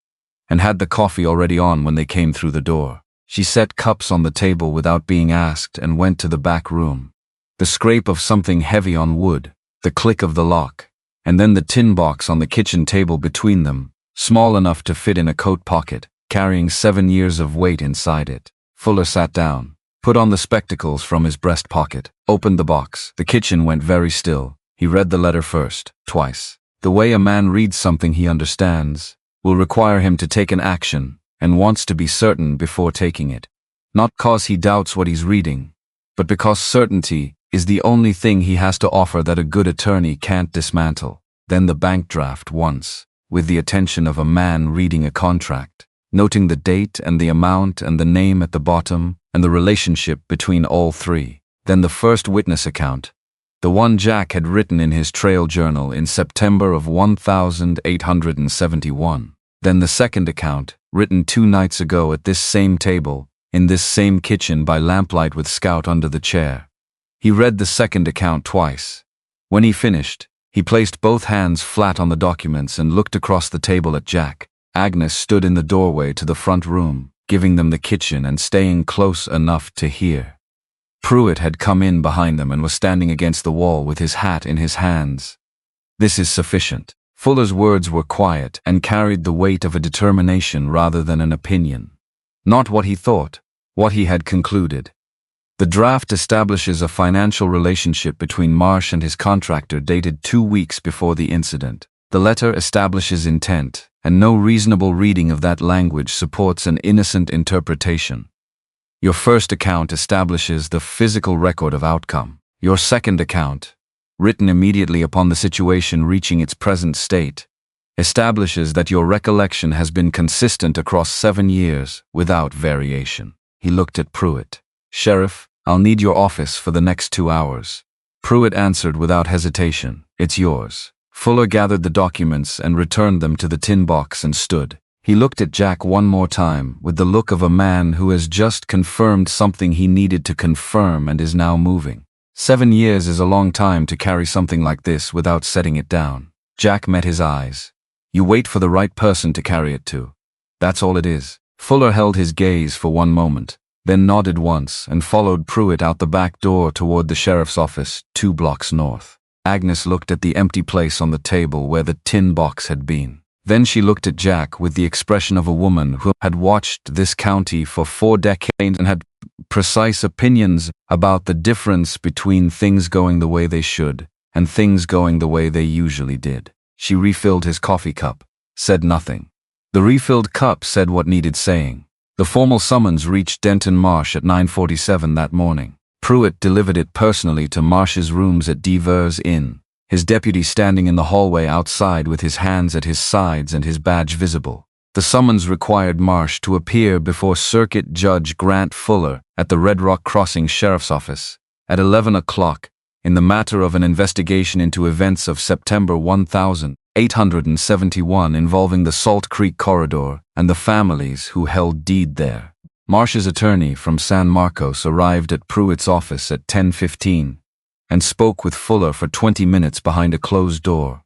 S1: and had the coffee already on when they came through the door. She set cups on the table without being asked and went to the back room. The scrape of something heavy on wood, the click of the lock, and then the tin box on the kitchen table between them, small enough to fit in a coat pocket, carrying 7 years of weight inside it. Fuller sat down, put on the spectacles from his breast pocket, opened the box. The kitchen went very still. He read the letter first, twice. The way a man reads something he understands will require him to take an action and wants to be certain before taking it. Not because he doubts what he's reading, but because certainty is the only thing he has to offer that a good attorney can't dismantle. Then the bank draft once, with the attention of a man reading a contract, noting the date and the amount and the name at the bottom and the relationship between all three. Then the first witness account, the one Jack had written in his trail journal in September of 1871. Then the second account, written 2 nights ago at this same table, in this same kitchen by lamplight with Scout under the chair. He read the second account twice. When he finished, he placed both hands flat on the documents and looked across the table at Jack. Agnes stood in the doorway to the front room, giving them the kitchen and staying close enough to hear. Pruitt had come in behind them and was standing against the wall with his hat in his hands. This is sufficient. Fuller's words were quiet and carried the weight of a determination rather than an opinion. Not what he thought, what he had concluded. The draft establishes a financial relationship between Marsh and his contractor dated 2 weeks before the incident. The letter establishes intent, and no reasonable reading of that language supports an innocent interpretation. Your first account establishes the physical record of outcome. Your second account, written immediately upon the situation reaching its present state, establishes that your recollection has been consistent across 7 years without variation. He looked at Pruitt. Sheriff, I'll need your office for the next 2 hours. Pruitt answered without hesitation, it's yours. Fuller gathered the documents and returned them to the tin box and stood. He looked at Jack one more time with the look of a man who has just confirmed something he needed to confirm and is now moving. 7 years is a long time to carry something like this without setting it down. Jack met his eyes. You wait for the right person to carry it to. That's all it is. Fuller held his gaze for one moment, then nodded once and followed Pruitt out the back door toward the sheriff's office 2 blocks north. Agnes looked at the empty place on the table where the tin box had been. Then she looked at Jack with the expression of a woman who had watched this county for 4 decades and had precise opinions about the difference between things going the way they should and things going the way they usually did. She refilled his coffee cup, said nothing. The refilled cup said what needed saying. The formal summons reached Denton Marsh at 9:47 that morning. Pruitt delivered it personally to Marsh's rooms at Devers Inn, his deputy standing in the hallway outside with his hands at his sides and his badge visible. The summons required Marsh to appear before Circuit Judge Grant Fuller at the Red Rock Crossing Sheriff's Office at 11 o'clock in the matter of an investigation into events of September 1871 involving the Salt Creek Corridor and the families who held deed there. Marsh's attorney from San Marcos arrived at Pruitt's office at 10:15 and spoke with Fuller for 20 minutes behind a closed door.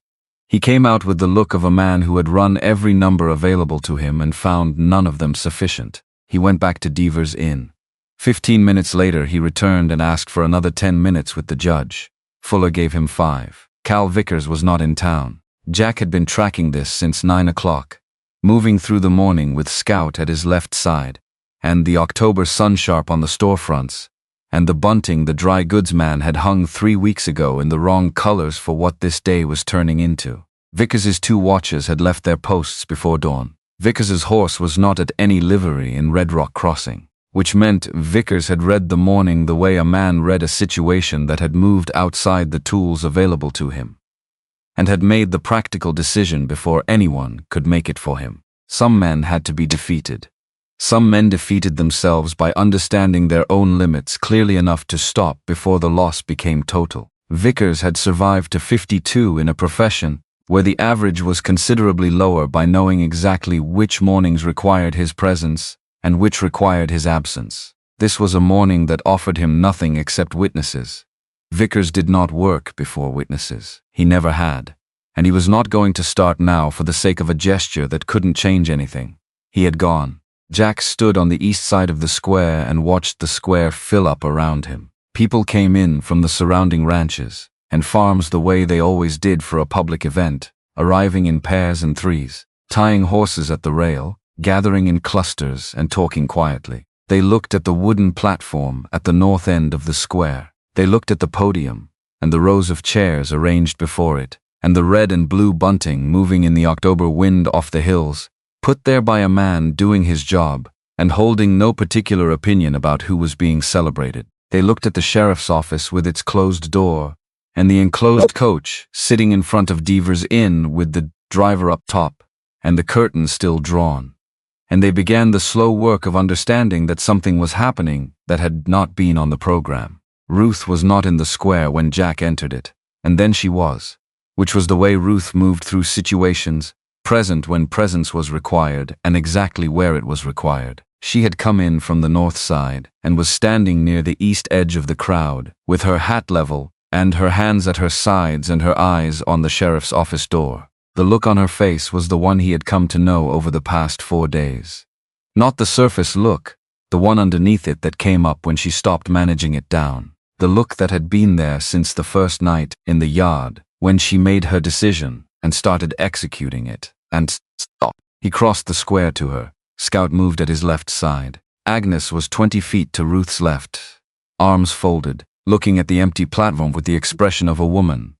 S1: He came out with the look of a man who had run every number available to him and found none of them sufficient. He went back to Devers Inn. 15 minutes later he returned and asked for another 10 minutes with the judge. Fuller gave him 5. Cal Vickers was not in town. Jack had been tracking this since 9 o'clock, moving through the morning with Scout at his left side, and the October sunsharp on the storefronts, and the bunting the dry goods man had hung 3 weeks ago in the wrong colors for what this day was turning into. Vickers's 2 watchers had left their posts before dawn. Vickers's horse was not at any livery in Red Rock Crossing. which meant Vickers had read the morning the way a man read a situation that had moved outside the tools available to him, and had made the practical decision before anyone could make it for him. Some men had to be defeated. Some men defeated themselves by understanding their own limits clearly enough to stop before the loss became total. Vickers had survived to 52 in a profession where the average was considerably lower by knowing exactly which mornings required his presence and which required his absence. This was a morning that offered him nothing except witnesses. Vickers did not work before witnesses. He never had. And he was not going to start now for the sake of a gesture that couldn't change anything. He had gone. Jack stood on the east side of the square and watched the square fill up around him. People came in from the surrounding ranches and farms the way they always did for a public event, arriving in pairs and threes, tying horses at the rail, gathering in clusters and talking quietly. They looked at the wooden platform at the north end of the square. They looked at the podium and the rows of chairs arranged before it, and the red and blue bunting moving in the October wind off the hills, put there by a man doing his job and holding no particular opinion about who was being celebrated. They looked at the sheriff's office with its closed door and the enclosed coach sitting in front of Deaver's Inn with the driver up top and the curtain still drawn. And they began the slow work of understanding that something was happening that had not been on the program. Ruth was not in the square when Jack entered it, and then she was, which was the way Ruth moved through situations, present when presence was required and exactly where it was required. She had come in from the north side and was standing near the east edge of the crowd, with her hat level and her hands at her sides and her eyes on the sheriff's office door. The look on her face was the one he had come to know over the past 4 days. Not the surface look, the one underneath it that came up when she stopped managing it down. The look that had been there since the first night in the yard, when she made her decision and started executing it. And stop. He crossed the square to her. Scout moved at his left side. Agnes was 20 feet to Ruth's left, arms folded, looking at the empty platform with the expression of a woman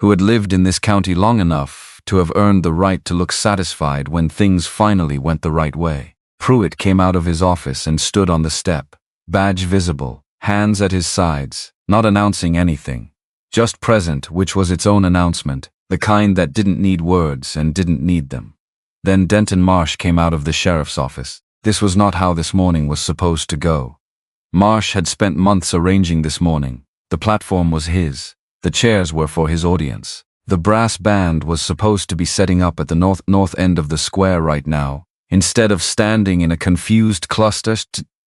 S1: who had lived in this county long enough to have earned the right to look satisfied when things finally went the right way. Pruitt came out of his office and stood on the step, badge visible, hands at his sides, not announcing anything, just present, which was its own announcement, the kind that didn't need words and didn't need them. Then Denton Marsh came out of the sheriff's office. This was not how this morning was supposed to go. Marsh had spent months arranging this morning. The platform was his. The chairs were for his audience. The brass band was supposed to be setting up at the north end of the square right now, instead of standing in a confused cluster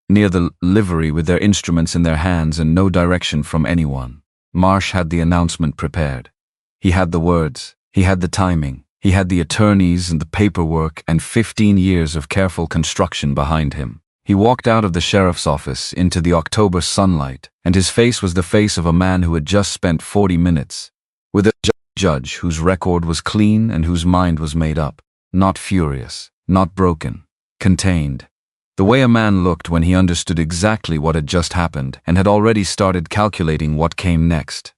S1: near the livery with their instruments in their hands and no direction from anyone. Marsh had the announcement prepared. He had the words. He had the timing. He had the attorneys and the paperwork and 15 years of careful construction behind him. He walked out of the sheriff's office into the October sunlight, and his face was the face of a man who had just spent 40 minutes with a judge whose record was clean and whose mind was made up, not furious, not broken, contained. The way a man looked when he understood exactly what had just happened and had already started calculating what came next,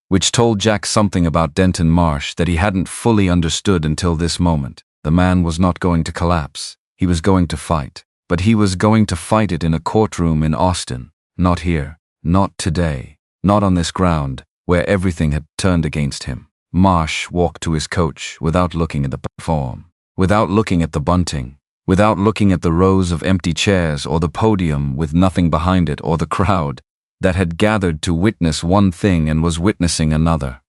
S1: which told Jack something about Denton Marsh that he hadn't fully understood until this moment. The man was not going to collapse. He was going to fight. But he was going to fight it in a courtroom in Austin. Not here. Not today. Not on this ground, where everything had turned against him. Marsh walked to his coach without looking at the platform, without looking at the bunting, without looking at the rows of empty chairs or the podium with nothing behind it or the crowd that had gathered to witness one thing and was witnessing another.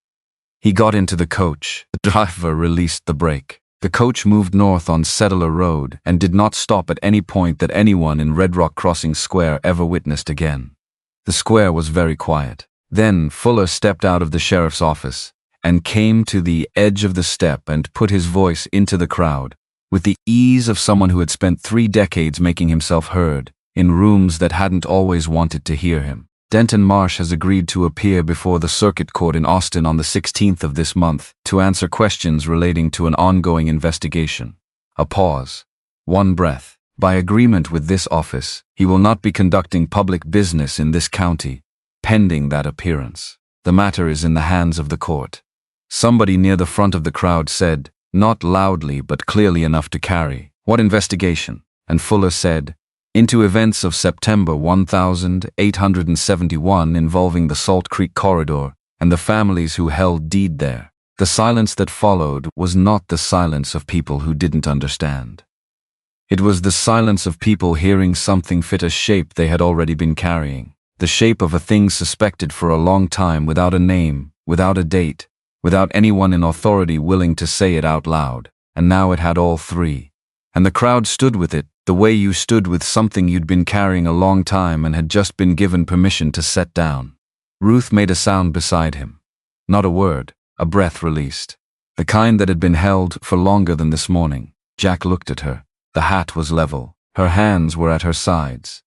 S1: He got into the coach. The driver released the brake. The coach moved north on Settler Road and did not stop at any point that anyone in Red Rock Crossing Square ever witnessed again. The square was very quiet. Then Fuller stepped out of the sheriff's office and came to the edge of the step and put his voice into the crowd with the ease of someone who had spent 3 decades making himself heard in rooms that hadn't always wanted to hear him. Denton Marsh has agreed to appear before the circuit court in Austin on the 16th of this month to answer questions relating to an ongoing investigation. A pause. One breath. By agreement with this office, he will not be conducting public business in this county, pending that appearance. The matter is in the hands of the court. Somebody near the front of the crowd said, not loudly but clearly enough to carry, "What investigation?" And Fuller said, into events of September 1871 involving the Salt Creek Corridor and the families who held deed there. The silence that followed was not the silence of people who didn't understand. It was the silence of people hearing something fit a shape they had already been carrying, the shape of a thing suspected for a long time without a name, without a date, without anyone in authority willing to say it out loud, and now it had all three. And the crowd stood with it, the way you stood with something you'd been carrying a long time and had just been given permission to set down. Ruth made a sound beside him. Not a word, a breath released. The kind that had been held for longer than this morning. Jack looked at her. The hat was level. Her hands were at her sides.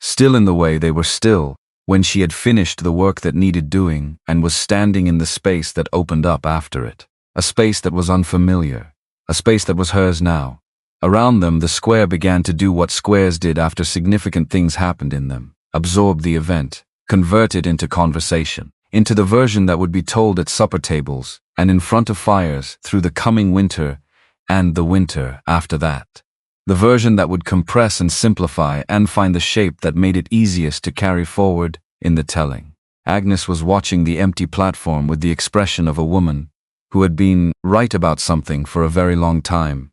S1: Still in the way they were still, when she had finished the work that needed doing and was standing in the space that opened up after it. A space that was unfamiliar. A space that was hers now. Around them, the square began to do what squares did after significant things happened in them. Absorb the event, convert it into conversation, into the version that would be told at supper tables and in front of fires through the coming winter and the winter after that. The version that would compress and simplify and find the shape that made it easiest to carry forward in the telling. Agnes was watching the empty platform with the expression of a woman who had been right about something for a very long time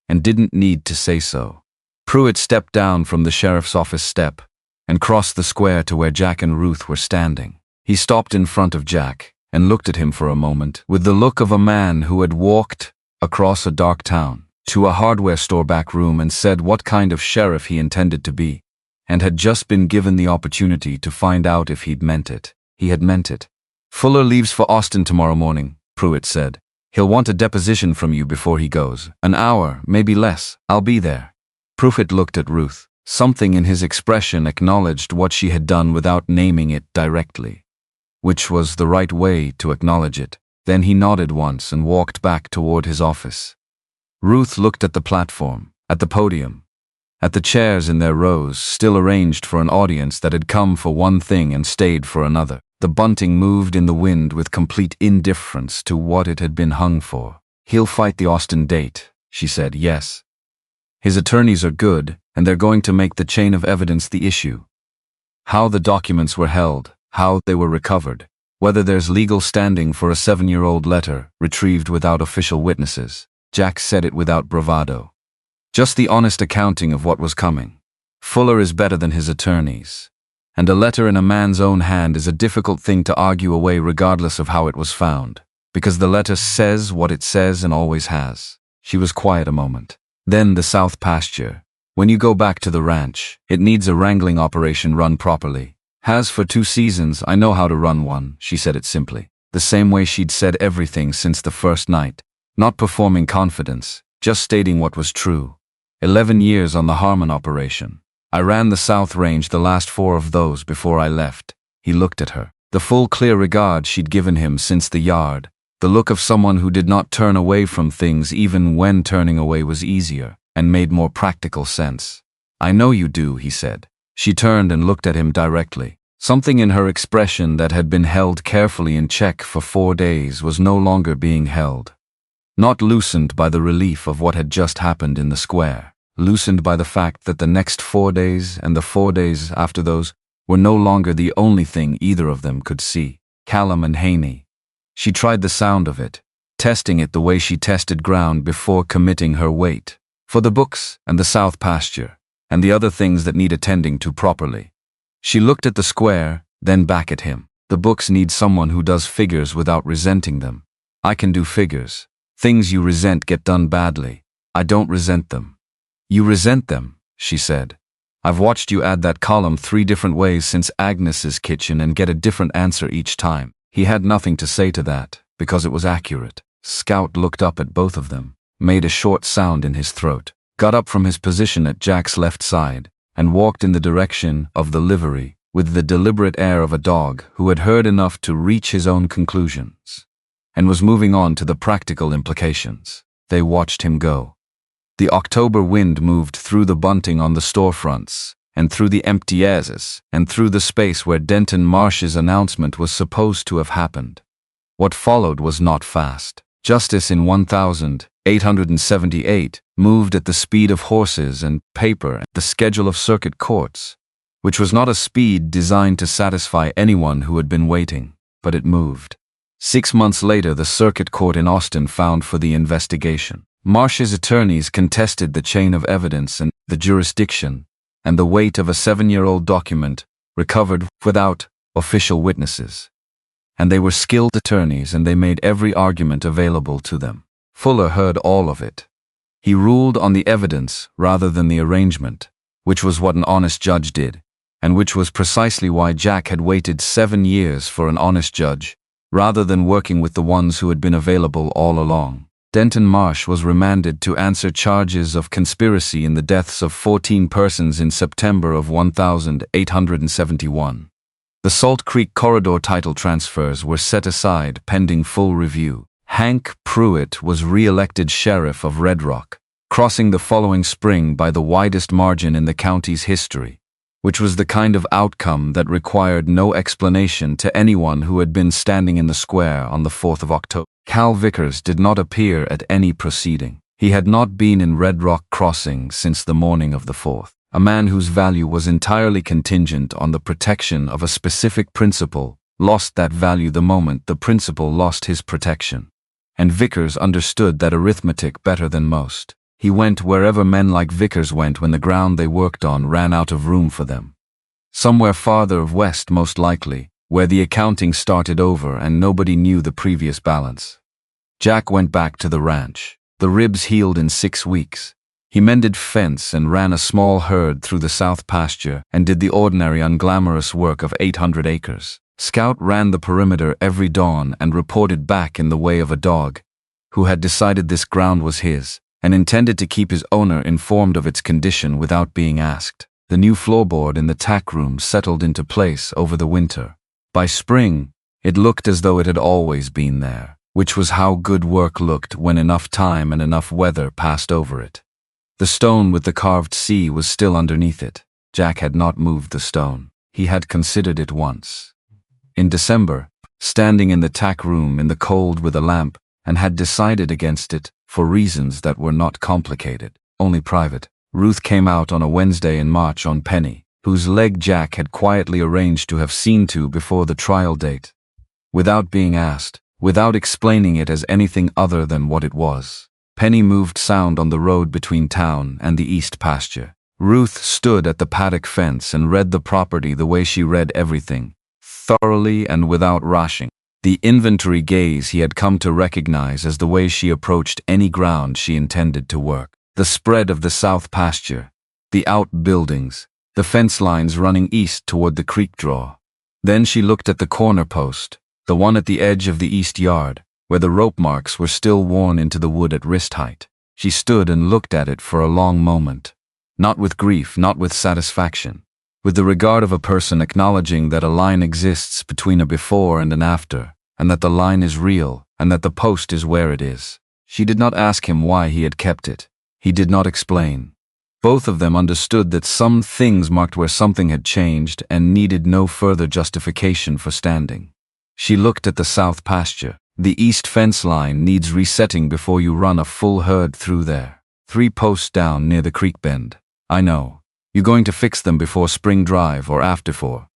S1: and didn't need to say so. Pruitt stepped down from the sheriff's office step and crossed the square to where Jack and Ruth were standing. He stopped in front of Jack and looked at him for a moment with the look of a man who had walked across a dark town to a hardware store back room and said what kind of sheriff he intended to be, and had just been given the opportunity to find out if he'd meant it. He had meant it. "Fuller leaves for Austin tomorrow morning," Pruitt said. "He'll want a deposition from you before he goes. An hour, maybe less. I'll be there." Pruitt looked at Ruth. Something in his expression acknowledged what she had done without naming it directly, which was the right way to acknowledge it. Then he nodded once and walked back toward his office. Ruth looked at the platform, at the podium, at the chairs in their rows, still arranged for an audience that had come for one thing and stayed for another. The bunting moved in the wind with complete indifference to what it had been hung for. "He'll fight the Austin date," she said. "Yes. His attorneys are good, and they're going to make the chain of evidence the issue. How the documents were held, how they were recovered, whether there's legal standing for a 7-year-old letter retrieved without official witnesses." Jack said it without bravado. "Just the honest accounting of what was coming. Fuller is better than his attorneys. And a letter in a man's own hand is a difficult thing to argue away regardless of how it was found, because the letter says what it says and always has." She was quiet a moment. "Then the south pasture. When you go back to the ranch, it needs a wrangling operation run properly. Has for 2 seasons. I know how to run one," she said it simply, the same way she'd said everything since the first night. Not performing confidence, just stating what was true. 11 years on the Harmon operation. I ran the South Range the last 4 of those before I left." He looked at her. The full clear regard she'd given him since the yard. The look of someone who did not turn away from things even when turning away was easier and made more practical sense. "I know you do," he said. She turned and looked at him directly. Something in her expression that had been held carefully in check for 4 days was no longer being held. Not loosened by the relief of what had just happened in the square, loosened by the fact that the next 4 days and the 4 days after those were no longer the only thing either of them could see. Callum and Haney. She tried the sound of it, testing it the way she tested ground before committing her weight. For the books and the south pasture, and the other things that need attending to properly. She looked at the square, then back at him. "The books need someone who does figures without resenting them. I can do figures. Things you resent get done badly. I don't resent them." "You resent them," she said. "I've watched you add that column 3 different ways since Agnes's kitchen and get a different answer each time." He had nothing to say to that, because it was accurate. Scout looked up at both of them, made a short sound in his throat, got up from his position at Jack's left side, and walked in the direction of the livery, with the deliberate air of a dog who had heard enough to reach his own conclusions, and was moving on to the practical implications. They watched him go. The October wind moved through the bunting on the storefronts, and through the empty airs, and through the space where Denton Marsh's announcement was supposed to have happened. What followed was not fast. Justice in 1878, moved at the speed of horses and paper, the schedule of circuit courts, which was not a speed designed to satisfy anyone who had been waiting, but it moved. 6 months later, the circuit court in Austin found for the investigation. Marsh's attorneys contested the chain of evidence and the jurisdiction and the weight of a 7-year-old document recovered without official witnesses. And they were skilled attorneys, and they made every argument available to them. Fuller heard all of it. He ruled on the evidence rather than the arrangement, which was what an honest judge did, and which was precisely why Jack had waited 7 years for an honest judge, rather than working with the ones who had been available all along. Denton Marsh was remanded to answer charges of conspiracy in the deaths of 14 persons in September of 1871. The Salt Creek Corridor title transfers were set aside pending full review. Hank Pruitt was re-elected sheriff of Red Rock, crossing the following spring by the widest margin in the county's history, which was the kind of outcome that required no explanation to anyone who had been standing in the square on the 4th of October. Cal Vickers did not appear at any proceeding. He had not been in Red Rock Crossing since the morning of the 4th. A man whose value was entirely contingent on the protection of a specific principle lost that value the moment the principle lost his protection. And Vickers understood that arithmetic better than most. He went wherever men like Vickers went when the ground they worked on ran out of room for them. Somewhere farther west, most likely, where the accounting started over and nobody knew the previous balance. Jack went back to the ranch. The ribs healed in 6 weeks. He mended fence and ran a small herd through the south pasture and did the ordinary unglamorous work of 800 acres. Scout ran the perimeter every dawn and reported back in the way of a dog, who had decided this ground was his and intended to keep his owner informed of its condition without being asked. The new floorboard in the tack room settled into place over the winter. By spring, it looked as though it had always been there, which was how good work looked when enough time and enough weather passed over it. The stone with the carved C was still underneath it. Jack had not moved the stone. He had considered it once. In December, standing in the tack room in the cold with a lamp, and had decided against it for reasons that were not complicated, only private. Ruth came out on a Wednesday in March on Penny, whose leg Jack had quietly arranged to have seen to before the trial date. Without being asked, without explaining it as anything other than what it was. Penny moved sound on the road between town and the east pasture. Ruth stood at the paddock fence and read the property the way she read everything, thoroughly and without rushing. The inventory gaze he had come to recognize as the way she approached any ground she intended to work. The spread of the south pasture, the outbuildings, the fence lines running east toward the creek draw. Then she looked at the corner post, the one at the edge of the east yard, where the rope marks were still worn into the wood at wrist height. She stood and looked at it for a long moment, not with grief, not with satisfaction, with the regard of a person acknowledging that a line exists between a before and an after, and that the line is real, and that the post is where it is. She did not ask him why he had kept it. He did not explain. Both of them understood that some things marked where something had changed and needed no further justification for standing. She looked at the south pasture. The east fence line needs resetting before you run a full herd through there. 3 posts down near the creek bend. I know. You're going to fix them before spring drive or after 4.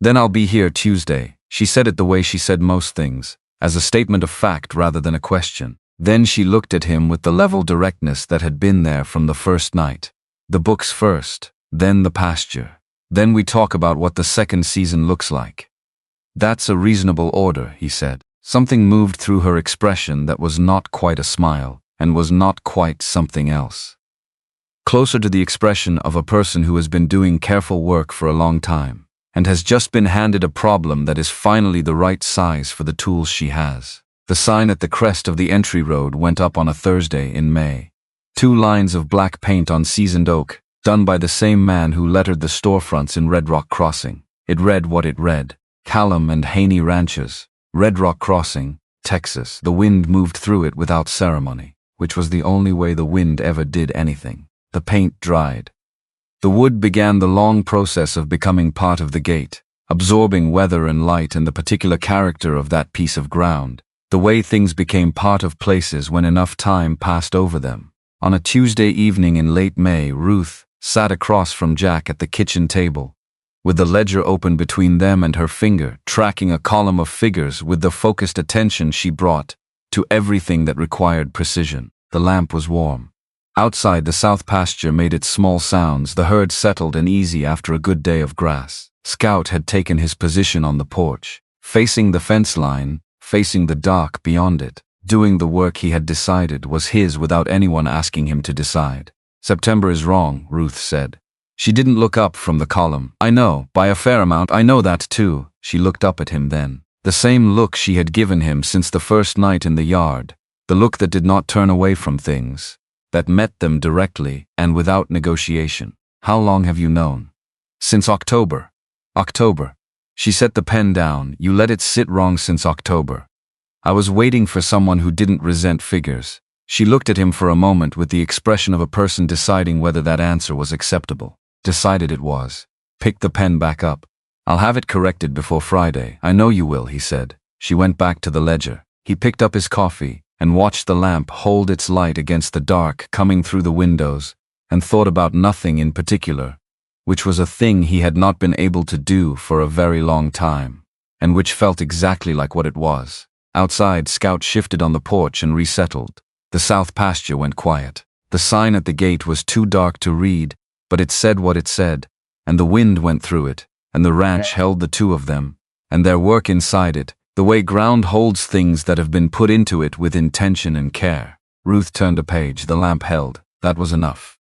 S1: Then I'll be here Tuesday. She said it the way she said most things, as a statement of fact rather than a question. Then she looked at him with the level directness that had been there from the first night. The books first, then the pasture. Then we talk about what the second season looks like. That's a reasonable order, he said. Something moved through her expression that was not quite a smile, and was not quite something else. Closer to the expression of a person who has been doing careful work for a long time, and has just been handed a problem that is finally the right size for the tools she has. The sign at the crest of the entry road went up on a Thursday in May. 2 lines of black paint on seasoned oak, done by the same man who lettered the storefronts in Red Rock Crossing. It read what it read. Callum and Haney Ranches, Red Rock Crossing, Texas. The wind moved through it without ceremony, which was the only way the wind ever did anything. The paint dried. The wood began the long process of becoming part of the gate, absorbing weather and light and the particular character of that piece of ground. The way things became part of places when enough time passed over them. On a Tuesday evening in late May, Ruth sat across from Jack at the kitchen table, with the ledger open between them and her finger, tracking a column of figures with the focused attention she brought to everything that required precision. The lamp was warm. Outside, the south pasture made its small sounds, the herd settled and easy after a good day of grass. Scout had taken his position on the porch, facing the fence line, facing the dark beyond it, doing the work he had decided was his without anyone asking him to decide. September is wrong, Ruth said. She didn't look up from the column. I know, by a fair amount, I know that too. She looked up at him then. The same look she had given him since the first night in the yard, the look that did not turn away from things, that met them directly and without negotiation. How long have you known? Since October. October. She set the pen down. You let it sit wrong since October. I was waiting for someone who didn't resent figures. She looked at him for a moment with the expression of a person deciding whether that answer was acceptable. Decided it was. Picked the pen back up. I'll have it corrected before Friday. I know you will, he said. She went back to the ledger. He picked up his coffee and watched the lamp hold its light against the dark coming through the windows, and thought about nothing in particular, which was a thing he had not been able to do for a very long time, and which felt exactly like what it was. Outside, Scout shifted on the porch and resettled. The south pasture went quiet. The sign at the gate was too dark to read, but it said what it said, and the wind went through it, and the ranch held the two of them, and their work inside it, the way ground holds things that have been put into it with intention and care. Ruth turned a page. The lamp held. That was enough.